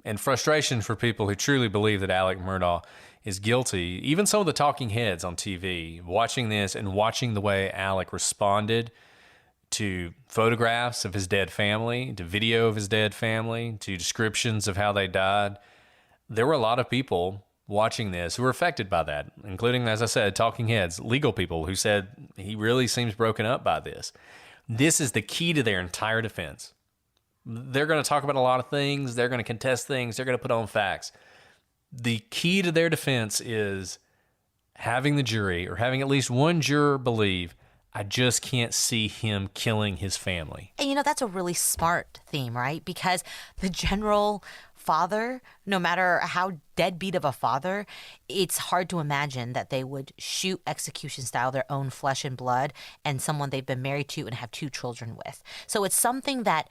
and frustration for people who truly believe that Alec Murdaugh is guilty. Even some of the talking heads on TV, watching this and watching the way Alec responded to photographs of his dead family, to video of his dead family, to descriptions of how they died. There were a lot of people watching this who were affected by that, including, as I said, talking heads, legal people who said he really seems broken up by this. This is the key to their entire defense. They're going to talk about a lot of things. They're going to contest things. They're going to put on facts. The key to their defense is having the jury or having at least one juror believe, I just can't see him killing his family. And that's a really smart theme, right? Because the general father, no matter how deadbeat of a father, it's hard to imagine that they would shoot execution style their own flesh and blood and someone they've been married to and have 2 children with. So it's something that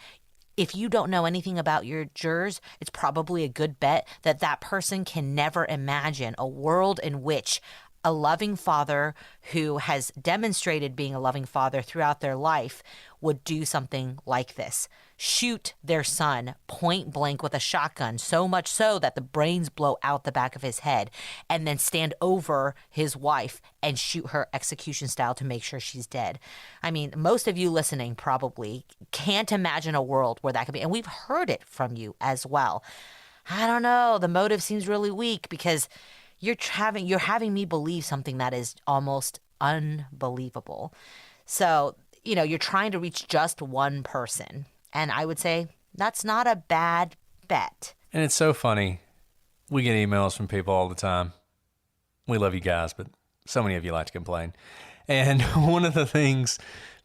if you don't know anything about your jurors, it's probably a good bet that that person can never imagine a world in which a loving father who has demonstrated being a loving father throughout their life would do something like this. Shoot their son point blank with a shotgun, so much so that the brains blow out the back of his head, and then stand over his wife and shoot her execution style to make sure she's dead. I mean, most of you listening probably can't imagine a world where that could be. And we've heard it from you as well. I don't know. The motive seems really weak because you're having me believe something that is almost unbelievable. So, you're trying to reach just one person. And I would say that's not a bad bet. And it's so funny. We get emails from people all the time. We love you guys, but so many of you like to complain. And one of the things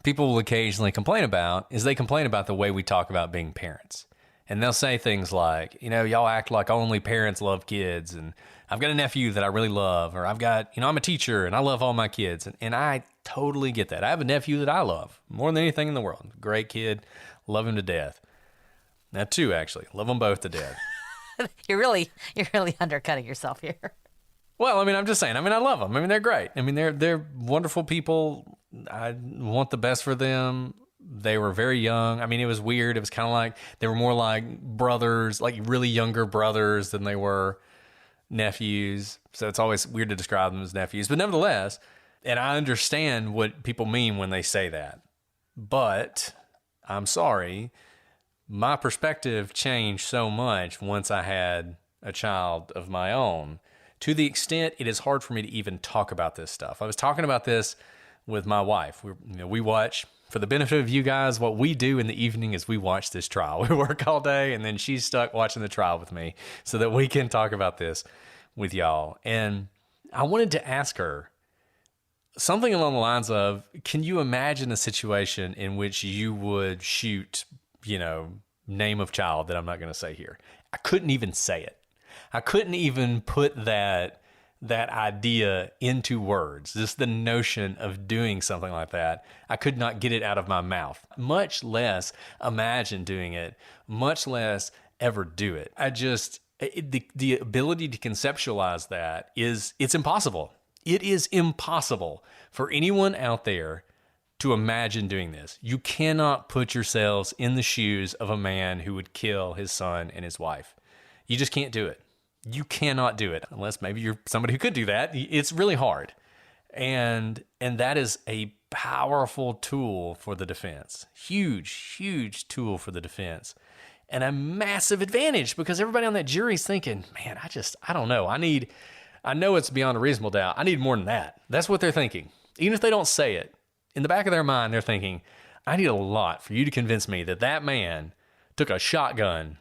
people will occasionally complain about is they complain about the way we talk about being parents. And they'll say things like, y'all act like only parents love kids. And I've got a nephew that I really love. Or I've got, I'm a teacher and I love all my kids. And I totally get that. I have a nephew that I love more than anything in the world. Great kid. Love him to death. Now 2, actually. Love them both to death. You're really undercutting yourself here. Well, I'm just saying. I love them. They're great. They're wonderful people. I want the best for them. They were very young. It was weird. It was kind of like they were more like brothers, like really younger brothers than they were nephews. So it's always weird to describe them as nephews. But nevertheless, and I understand what people mean when they say that. But I'm sorry, my perspective changed so much once I had a child of my own, to the extent it is hard for me to even talk about this stuff. I was talking about this with my wife. We watch, for the benefit of you guys, what we do in the evening is we watch this trial. We work all day, and then she's stuck watching the trial with me so that we can talk about this with y'all. And I wanted to ask her something along the lines of, can you imagine a situation in which you would shoot, name of child that I'm not going to say here? I couldn't even say it. I couldn't even put that idea into words. Just the notion of doing something like that. I could not get it out of my mouth, much less imagine doing it, much less ever do it. The ability to conceptualize that it's impossible. It is impossible for anyone out there to imagine doing this. You cannot put yourselves in the shoes of a man who would kill his son and his wife. You just can't do it. You cannot do it unless maybe you're somebody who could do that. It's really hard. And that is a powerful tool for the defense. Huge tool for the defense. And a massive advantage because everybody on that jury is thinking, man, I don't know. I know it's beyond a reasonable doubt. I need more than that. That's what they're thinking. Even if they don't say it, in the back of their mind, they're thinking, I need a lot for you to convince me that man took a shotgun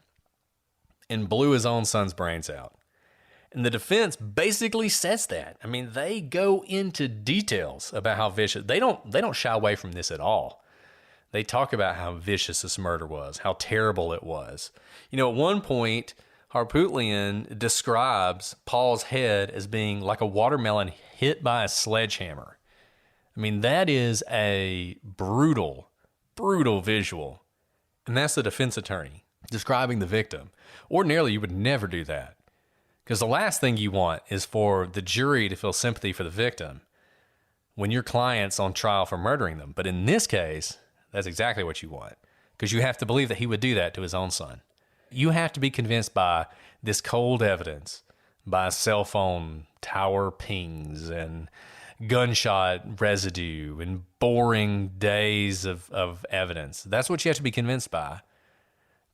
and blew his own son's brains out. And the defense basically says that. I mean, they go into details about how vicious. They don't shy away from this at all. They talk about how vicious this murder was, how terrible it was. At one point, Harpootlian describes Paul's head as being like a watermelon hit by a sledgehammer. I mean, that is a brutal visual. And that's the defense attorney describing the victim. Ordinarily, you would never do that. Because the last thing you want is for the jury to feel sympathy for the victim when your client's on trial for murdering them. But in this case, that's exactly what you want. Because you have to believe that he would do that to his own son. You have to be convinced by this cold evidence, by cell phone tower pings and gunshot residue and boring days of evidence. That's what you have to be convinced by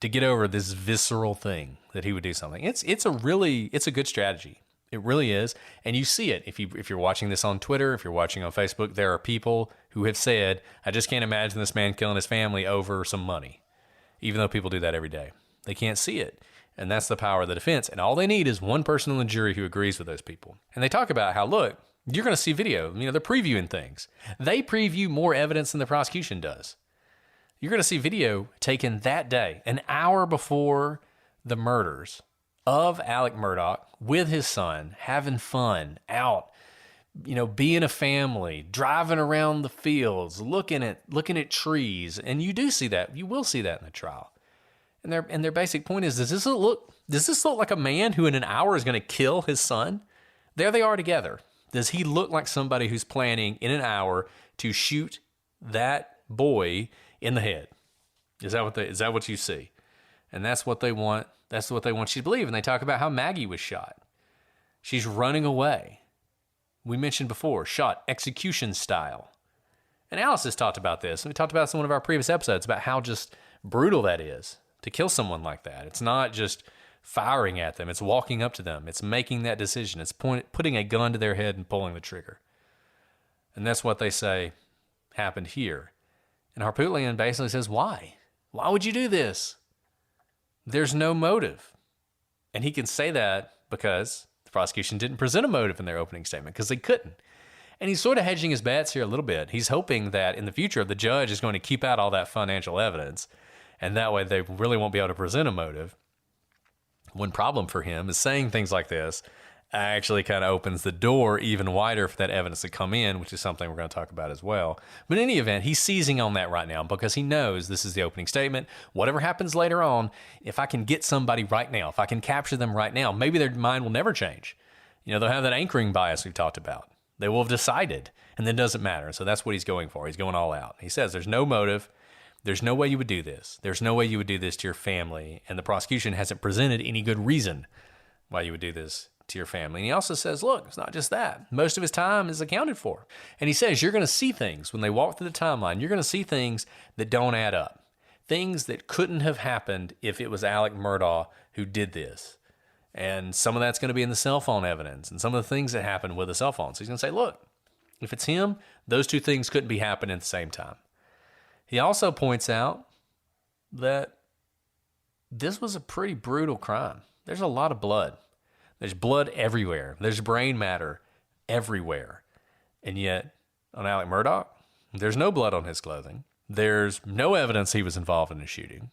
to get over this visceral thing that he would do something. It's a good strategy. It really is. And you see it. If you're watching this on Twitter, if you're watching on Facebook, there are people who have said, I just can't imagine this man killing his family over some money, even though people do that every day. They can't see it. And that's the power of the defense. And all they need is one person on the jury who agrees with those people. And they talk about how, look, you're going to see video. They're previewing things. They preview more evidence than the prosecution does. You're going to see video taken that day, an hour before the murders of Alec Murdaugh with his son, having fun out, being a family, driving around the fields, looking at trees. And you do see that. You will see that in the trial. And their basic point is, does this look like a man who in an hour is going to kill his son? There they are together. Does he look like somebody who's planning in an hour to shoot that boy in the head? Is that what you see? And that's what they want. That's what they want you to believe. And they talk about how Maggie was shot. She's running away. We mentioned before, shot execution style. And Alice has talked about this. And we talked about this in one of our previous episodes about how just brutal that is to kill someone like that. It's not just firing at them. It's walking up to them. It's making that decision. It's putting a gun to their head and pulling the trigger. And that's what they say happened here. And Harpootlian basically says, why? Why would you do this? There's no motive. And he can say that because the prosecution didn't present a motive in their opening statement, because they couldn't. And he's sort of hedging his bets here a little bit. He's hoping that in the future, the judge is going to keep out all that financial evidence. And that way they really won't be able to present a motive. One problem for him is saying things like this actually kind of opens the door even wider for that evidence to come in, which is something we're going to talk about as well. But in any event, he's seizing on that right now because he knows this is the opening statement. Whatever happens later on, if I can get somebody right now, if I can capture them right now, maybe their mind will never change. They'll have that anchoring bias we've talked about. They will have decided, and then it doesn't matter. So that's what he's going for. He's going all out. He says there's no motive. There's no way you would do this. There's no way you would do this to your family. And the prosecution hasn't presented any good reason why you would do this to your family. And he also says, look, it's not just that. Most of his time is accounted for. And he says, you're going to see things when they walk through the timeline. You're going to see things that don't add up. Things that couldn't have happened if it was Alec Murdaugh who did this. And some of that's going to be in the cell phone evidence and some of the things that happened with the cell phone. So he's going to say, look, if it's him, those two things couldn't be happening at the same time. He also points out that this was a pretty brutal crime. There's a lot of blood. There's blood everywhere. There's brain matter everywhere. And yet, on Alec Murdaugh, there's no blood on his clothing. There's no evidence he was involved in a shooting.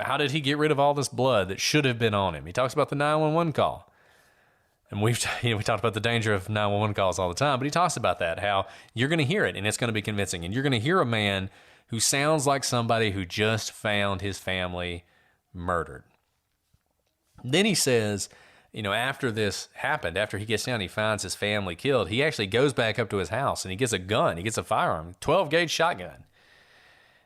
How did he get rid of all this blood that should have been on him? He talks about the 911 call. And we talked about the danger of 911 calls all the time, but he talks about that, how you're going to hear it and it's going to be convincing. And you're going to hear a man who sounds like somebody who just found his family murdered. Then he says, after this happened, after he gets down, he finds his family killed. He actually goes back up to his house and he gets a gun. He gets a firearm, 12-gauge shotgun.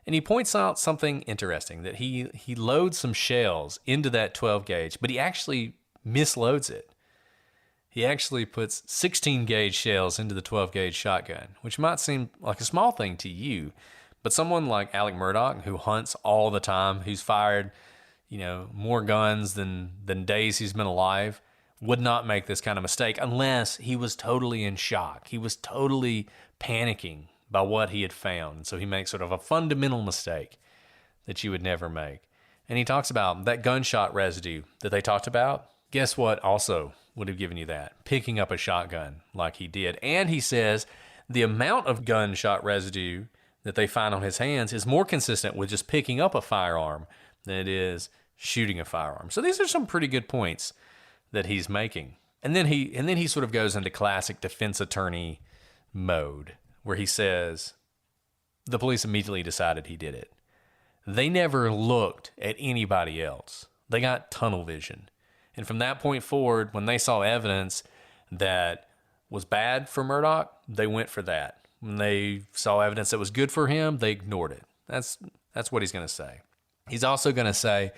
And he points out something interesting, that he loads some shells into that 12-gauge, but he actually misloads it. He actually puts 16-gauge shells into the 12-gauge shotgun, which might seem like a small thing to you, but someone like Alec Murdaugh, who hunts all the time, who's fired, more guns than days he's been alive, would not make this kind of mistake unless he was totally in shock. He was totally panicking by what he had found. And so he makes sort of a fundamental mistake that you would never make. And he talks about that gunshot residue that they talked about. Guess what also would have given you that? Picking up a shotgun like he did. And he says the amount of gunshot residue that they find on his hands is more consistent with just picking up a firearm than it is shooting a firearm. So these are some pretty good points that he's making. And then he sort of goes into classic defense attorney mode, where he says the police immediately decided he did it. They never looked at anybody else. They got tunnel vision. And from that point forward, when they saw evidence that was bad for Murdaugh, they went for that. When they saw evidence that was good for him, they ignored it. That's what he's going to say. He's also going to say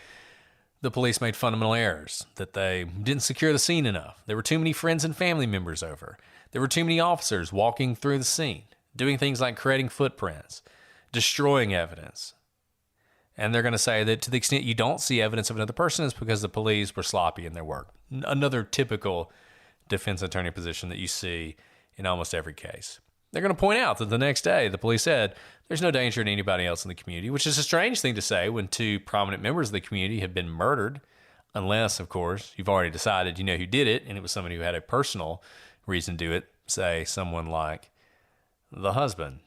the police made fundamental errors, that they didn't secure the scene enough. There were too many friends and family members over. There were too many officers walking through the scene, doing things like creating footprints, destroying evidence. And they're going to say that to the extent you don't see evidence of another person, it's because the police were sloppy in their work. Another typical defense attorney position that you see in almost every case. They're going to point out that the next day the police said there's no danger to anybody else in the community, which is a strange thing to say when two prominent members of the community have been murdered, unless, of course, you've already decided you know who did it and it was somebody who had a personal reason to do it, say someone like the husband.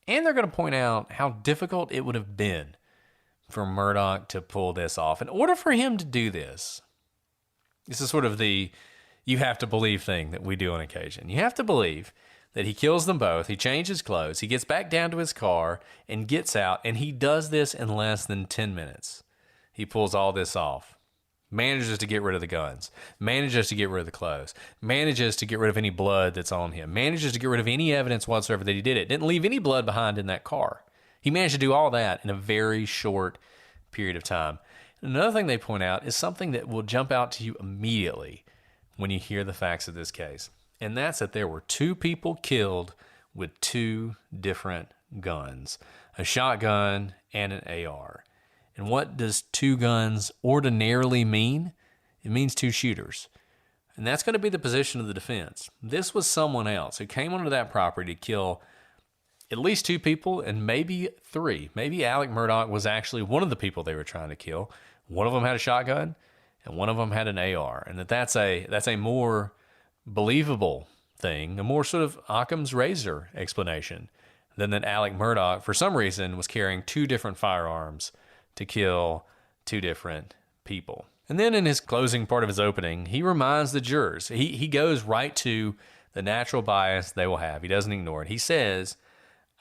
And they're going to point out how difficult it would have been for Murdaugh to pull this off. In order for him to do this is sort of the you have to believe thing that we do on occasion. You have to believe that he kills them both, he changes clothes, he gets back down to his car and gets out, and he does this in less than 10 minutes. He pulls all this off, manages to get rid of the guns, manages to get rid of the clothes, manages to get rid of any blood that's on him, manages to get rid of any evidence whatsoever that he did it, didn't leave any blood behind in that car. He managed to do all that in a very short period of time. Another thing they point out is something that will jump out to you immediately when you hear the facts of this case. And that's that there were two people killed with two different guns, a shotgun and an AR. And what does two guns ordinarily mean? It means two shooters. And that's going to be the position of the defense. This was someone else who came onto that property to kill at least two people and maybe three. Maybe Alec Murdaugh was actually one of the people they were trying to kill. One of them had a shotgun and one of them had an AR. And that's a more believable thing, a more sort of Occam's razor explanation than that Alec Murdaugh, for some reason, was carrying two different firearms to kill two different people. And then in his closing part of his opening, he reminds the jurors, he goes right to the natural bias they will have. He doesn't ignore it. He says,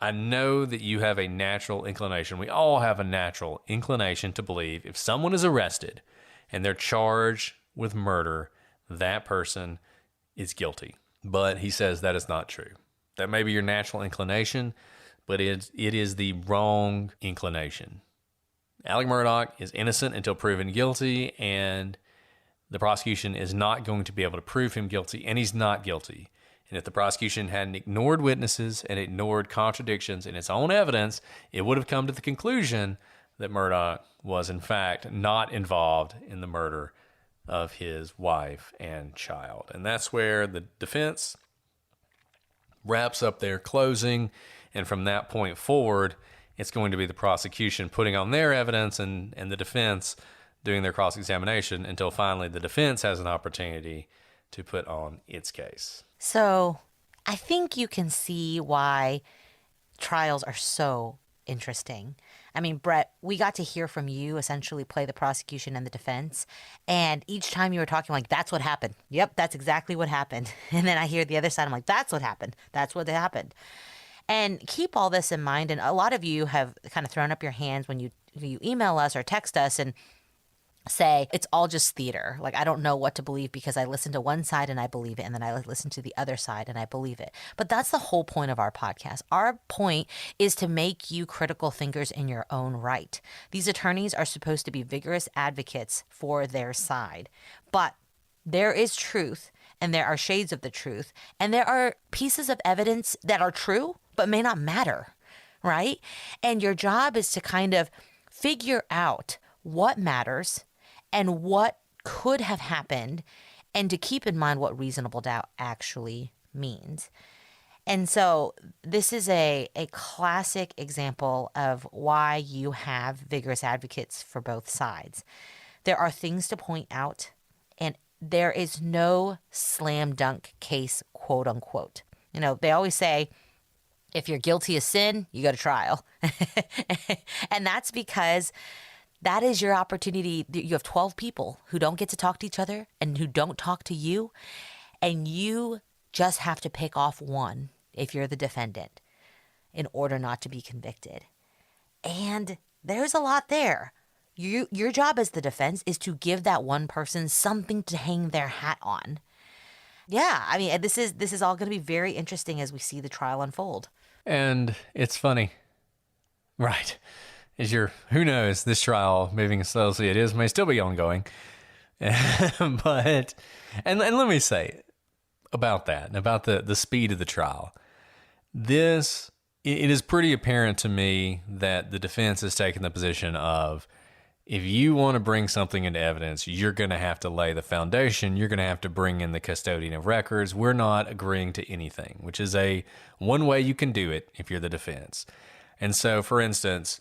I know that you have a natural inclination. We all have a natural inclination to believe if someone is arrested and they're charged with murder, that person is guilty. But he says that is not true. That may be your natural inclination, but it is the wrong inclination. Alec Murdaugh is innocent until proven guilty, and the prosecution is not going to be able to prove him guilty, and he's not guilty. And if the prosecution hadn't ignored witnesses and ignored contradictions in its own evidence, it would have come to the conclusion that Murdaugh was, in fact, not involved in the murder of his wife and child. And that's where the defense wraps up their closing. And from that point forward, it's going to be the prosecution putting on their evidence and the defense doing their cross-examination until finally the defense has an opportunity to put on its case. So I think you can see why trials are so interesting. I mean, Brett, we got to hear from you essentially play the prosecution and the defense. And each time you were talking, like, that's what happened. Yep, that's exactly what happened. And then I hear the other side. I'm like, that's what happened. That's what happened. And keep all this in mind. And a lot of you have kind of thrown up your hands when you email us or text us. And say it's all just theater. Like, I don't know what to believe because I listen to one side and I believe it, and then I listen to the other side and I believe it. But that's the whole point of our podcast. Our point is to make you critical thinkers in your own right. These attorneys are supposed to be vigorous advocates for their side. But there is truth, and there are shades of the truth, and there are pieces of evidence that are true but may not matter, right? And your job is to kind of figure out what matters and what could have happened, and to keep in mind what reasonable doubt actually means. And so this is a classic example of why you have vigorous advocates for both sides. There are things to point out, and there is no slam dunk case, quote unquote. You know, they always say, if you're guilty of sin, you go to trial. And that's because that is your opportunity. You have 12 people who don't get to talk to each other and who don't talk to you. And you just have to pick off one if you're the defendant in order not to be convicted. And there's a lot there. Your job as the defense is to give that one person something to hang their hat on. Yeah, I mean, this is all going to be very interesting as we see the trial unfold. And it's funny. Right. Who knows, this trial, moving as slow as it is, may still be ongoing. But, and let me say about that, about the speed of the trial. It is pretty apparent to me that the defense has taken the position of, if you want to bring something into evidence, you're going to have to lay the foundation. You're going to have to bring in the custodian of records. We're not agreeing to anything, which is one way you can do it if you're the defense. And so, for instance,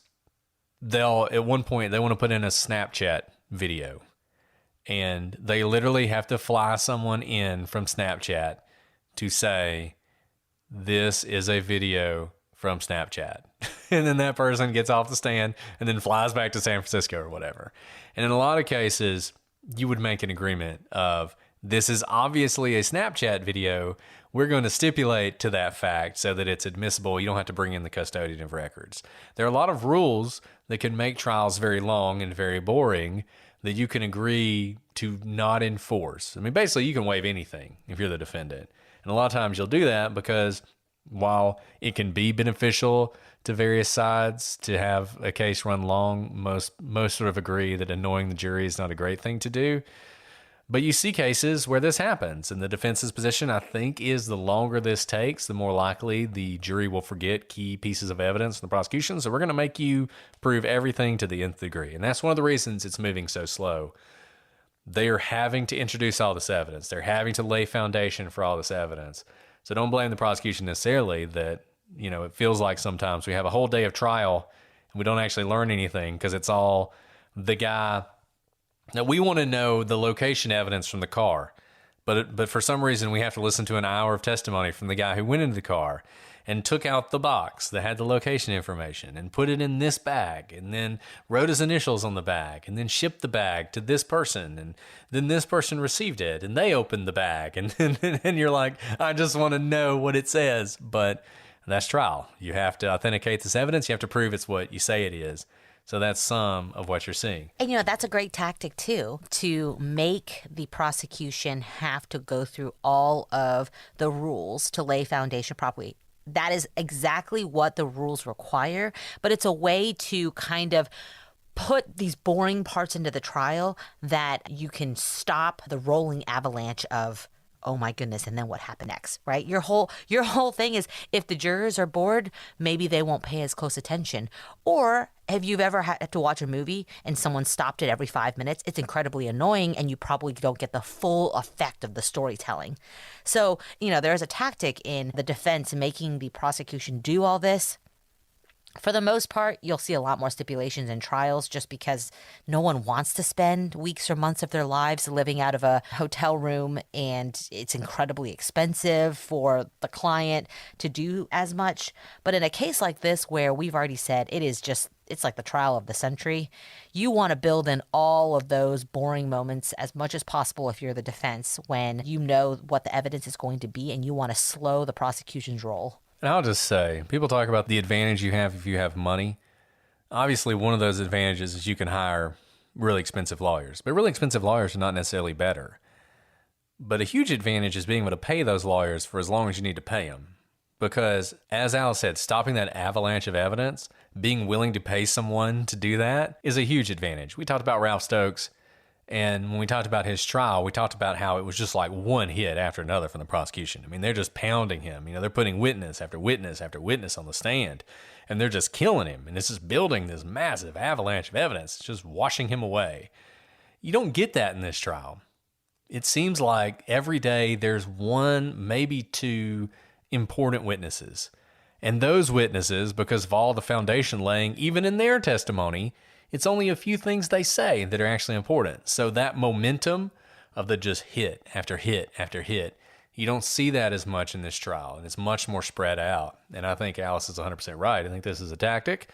at one point, they want to put in a Snapchat video, and they literally have to fly someone in from Snapchat to say, this is a video from Snapchat. And then that person gets off the stand and then flies back to San Francisco or whatever. And in a lot of cases, you would make an agreement of, this is obviously a Snapchat video. We're going to stipulate to that fact so that it's admissible. You don't have to bring in the custodian of records. There are a lot of rules that can make trials very long and very boring that you can agree to not enforce. I mean, basically, you can waive anything if you're the defendant. And a lot of times you'll do that because while it can be beneficial to various sides to have a case run long, most sort of agree that annoying the jury is not a great thing to do. But you see cases where this happens, and the defense's position, I think, is the longer this takes, the more likely the jury will forget key pieces of evidence in the prosecution. So we're going to make you prove everything to the nth degree. And that's one of the reasons it's moving so slow. They are having to introduce all this evidence. They're having to lay foundation for all this evidence. So don't blame the prosecution necessarily that, it feels like sometimes we have a whole day of trial and we don't actually learn anything because it's all the guy. Now, we want to know the location evidence from the car, but for some reason we have to listen to an hour of testimony from the guy who went into the car and took out the box that had the location information and put it in this bag and then wrote his initials on the bag and then shipped the bag to this person, and then this person received it and they opened the bag, and you're like, I just want to know what it says. But that's trial. You have to authenticate this evidence. You have to prove it's what you say it is. So that's some of what you're seeing. And, that's a great tactic, too, to make the prosecution have to go through all of the rules to lay foundation properly. That is exactly what the rules require, but it's a way to kind of put these boring parts into the trial that you can stop the rolling avalanche of, oh my goodness, and then what happened next, right? Your whole thing is, if the jurors are bored, maybe they won't pay as close attention. Or have you ever had to watch a movie and someone stopped it every 5 minutes? It's incredibly annoying, and you probably don't get the full effect of the storytelling. So, there's a tactic in the defense making the prosecution do all this. For the most part, you'll see a lot more stipulations in trials just because no one wants to spend weeks or months of their lives living out of a hotel room, and it's incredibly expensive for the client to do as much. But in a case like this, where we've already said it's like the trial of the century, you want to build in all of those boring moments as much as possible if you're the defense, when you know what the evidence is going to be and you want to slow the prosecution's roll. And I'll just say, people talk about the advantage you have if you have money. Obviously, one of those advantages is you can hire really expensive lawyers. But really expensive lawyers are not necessarily better. But a huge advantage is being able to pay those lawyers for as long as you need to pay them. Because, as Alice said, stopping that avalanche of evidence, being willing to pay someone to do that is a huge advantage. We talked about Ralph Stokes, and when we talked about his trial, we talked about how it was just like one hit after another from the prosecution. I mean, they're just pounding him. You know, they're putting witness after witness after witness on the stand, and they're just killing him. And it's just building this massive avalanche of evidence, just washing him away. You don't get that in this trial. It seems like every day there's one, maybe two important witnesses. And those witnesses, because of all the foundation laying, even in their testimony, it's only a few things they say that are actually important. So that momentum of the just hit after hit after hit, you don't see that as much in this trial, and it's much more spread out. And I think Alice is 100% right. I think this is a tactic,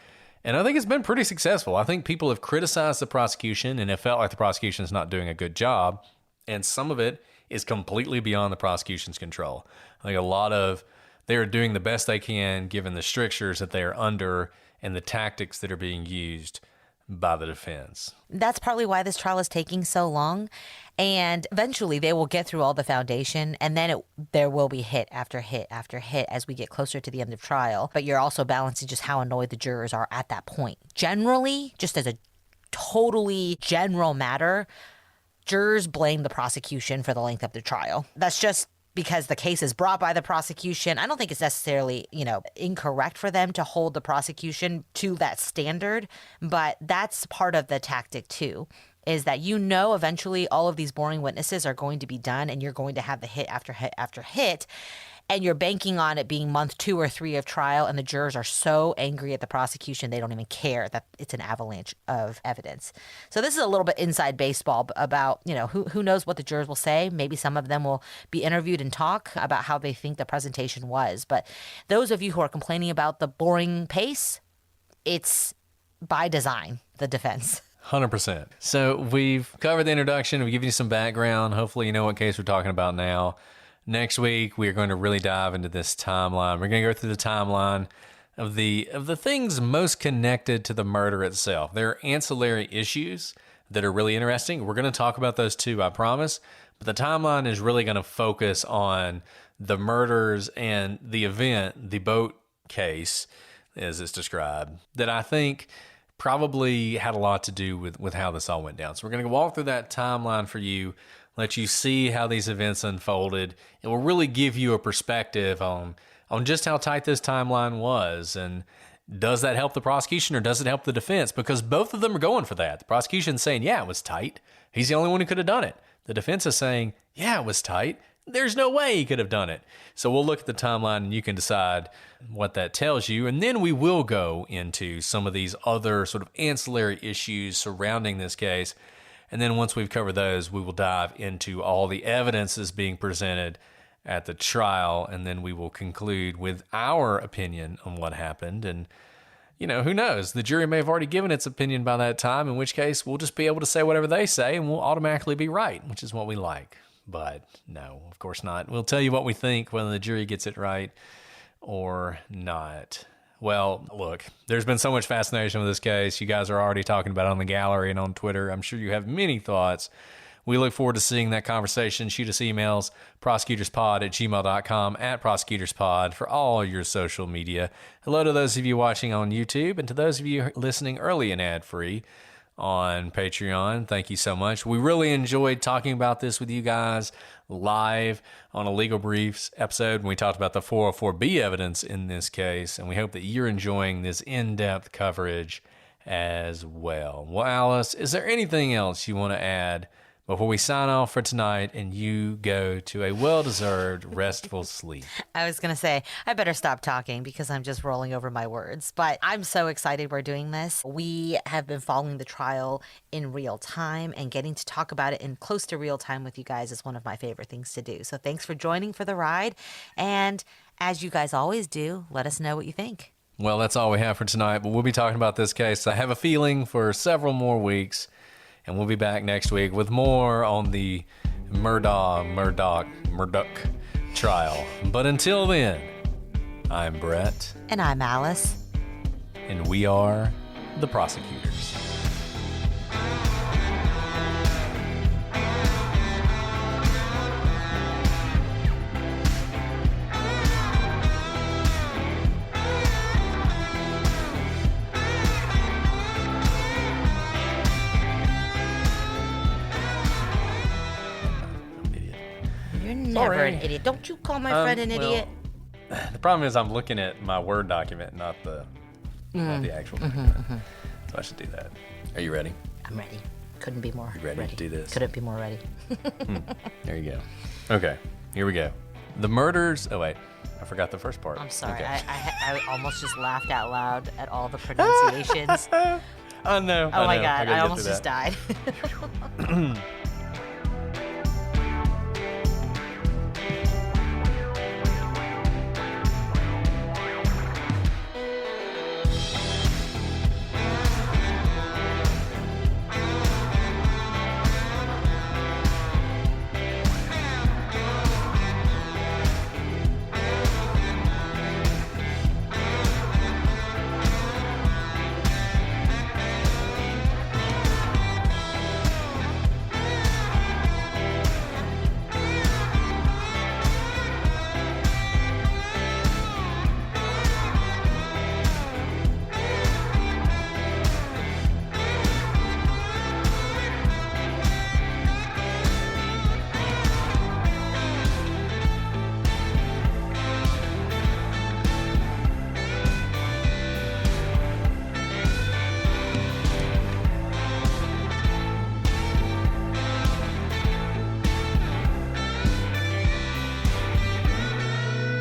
and I think it's been pretty successful. I think people have criticized the prosecution and have felt like the prosecution is not doing a good job, and some of it is completely beyond the prosecution's control. I think they are doing the best they can given the strictures that they are under and the tactics that are being used by the defense. That's partly why this trial is taking so long. And eventually they will get through all the foundation, and then there will be hit after hit after hit as we get closer to the end of trial. But you're also balancing just how annoyed the jurors are at that point. Generally, just as a totally general matter, jurors blame the prosecution for the length of the trial. That's just because the case is brought by the prosecution. I don't think it's necessarily, incorrect for them to hold the prosecution to that standard, but that's part of the tactic too, is that eventually all of these boring witnesses are going to be done, and you're going to have the hit after hit after hit. And you're banking on it being month 2 or 3 of trial, and the jurors are so angry at the prosecution they don't even care that it's an avalanche of evidence. So this is a little bit inside baseball about, who knows what the jurors will say. Maybe some of them will be interviewed and talk about how they think the presentation was. But those of you who are complaining about the boring pace, it's by design, the defense. 100%. So we've covered the introduction. We've given you some background. Hopefully you know what case we're talking about now. Next week, we are going to really dive into this timeline. We're going to go through the timeline of the things most connected to the murder itself. There are ancillary issues that are really interesting. We're going to talk about those too, I promise. But the timeline is really going to focus on the murders and the event, the boat case, as it's described, that I think probably had a lot to do with how this all went down. So we're going to walk through that timeline for you, let you see how these events unfolded. It will really give you a perspective on just how tight this timeline was. And does that help the prosecution or does it help the defense? Because both of them are going for that. The prosecution's saying, yeah, it was tight. He's the only one who could have done it. The defense is saying, yeah, it was tight. There's no way he could have done it. So we'll look at the timeline and you can decide what that tells you. And then we will go into some of these other sort of ancillary issues surrounding this case. And then once we've covered those, we will dive into all the evidence that's being presented at the trial. And then we will conclude with our opinion on what happened. And, who knows? The jury may have already given its opinion by that time, in which case we'll just be able to say whatever they say and we'll automatically be right, which is what we like. But no, of course not. We'll tell you what we think whether the jury gets it right or not. Well, look, there's been so much fascination with this case. You guys are already talking about it on the gallery and on Twitter. I'm sure you have many thoughts. We look forward to seeing that conversation. Shoot us emails, prosecutorspod@gmail.com, @prosecutorspod for all your social media. Hello to those of you watching on YouTube and to those of you listening early and ad-free on Patreon. Thank you so much. We really enjoyed talking about this with you guys live on a Legal Briefs episode when we talked about the 404B evidence in this case, and we hope that you're enjoying this in-depth coverage as well. Well, Alice, is there anything else you want to add before we sign off for tonight and you go to a well-deserved restful sleep? I was going to say, I better stop talking because I'm just rolling over my words. But I'm so excited we're doing this. We have been following the trial in real time, and getting to talk about it in close to real time with you guys is one of my favorite things to do. So thanks for joining for the ride. And as you guys always do, let us know what you think. Well, that's all we have for tonight, but we'll be talking about this case, I have a feeling, for several more weeks. And we'll be back next week with more on the Murdaugh trial. But until then, I'm Brett. And I'm Alice. And we are the prosecutors. You're never Sorry. an idiot. Don't you call my friend an idiot. The problem is I'm looking at my Word document, not the actual document. So I should do that. Are you ready? I'm ready. Couldn't be more You ready to do this? Couldn't be more ready. There you go. Okay, here we go. The murders. Oh wait, I forgot the first part. I'm sorry. Okay. I almost just laughed out loud at all the pronunciations. Oh no. Oh my God. gotta I get almost through just that. died.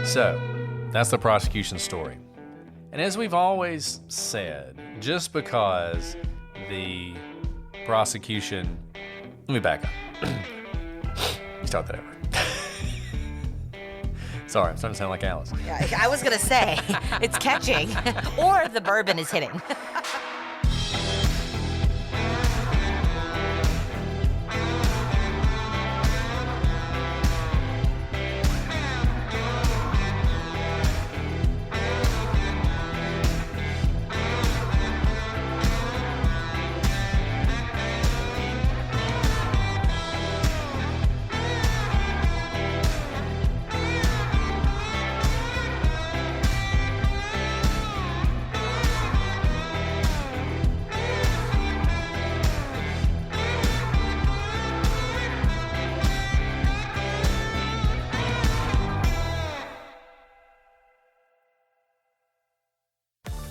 So, that's the prosecution story. And as we've always said, just because the prosecution... Let me back up. Start that over. Sorry, I'm starting to sound like Alice. Yeah, I was going to say, it's catching. Or the bourbon is hitting.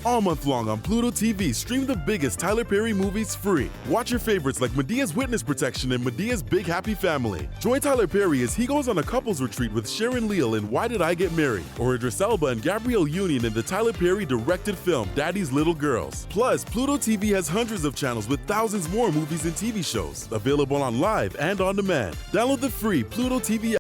All month long on PlutoTV, stream the biggest Tyler Perry movies free. Watch your favorites like Medea's Witness Protection and Medea's Big Happy Family. Join Tyler Perry as he goes on a couples retreat with Sharon Leal in Why Did I Get Married? Or Idris Elba and Gabrielle Union in the Tyler Perry directed film Daddy's Little Girls. Plus, PlutoTV has hundreds of channels with thousands more movies and TV shows. Available on live and on demand. Download the free PlutoTV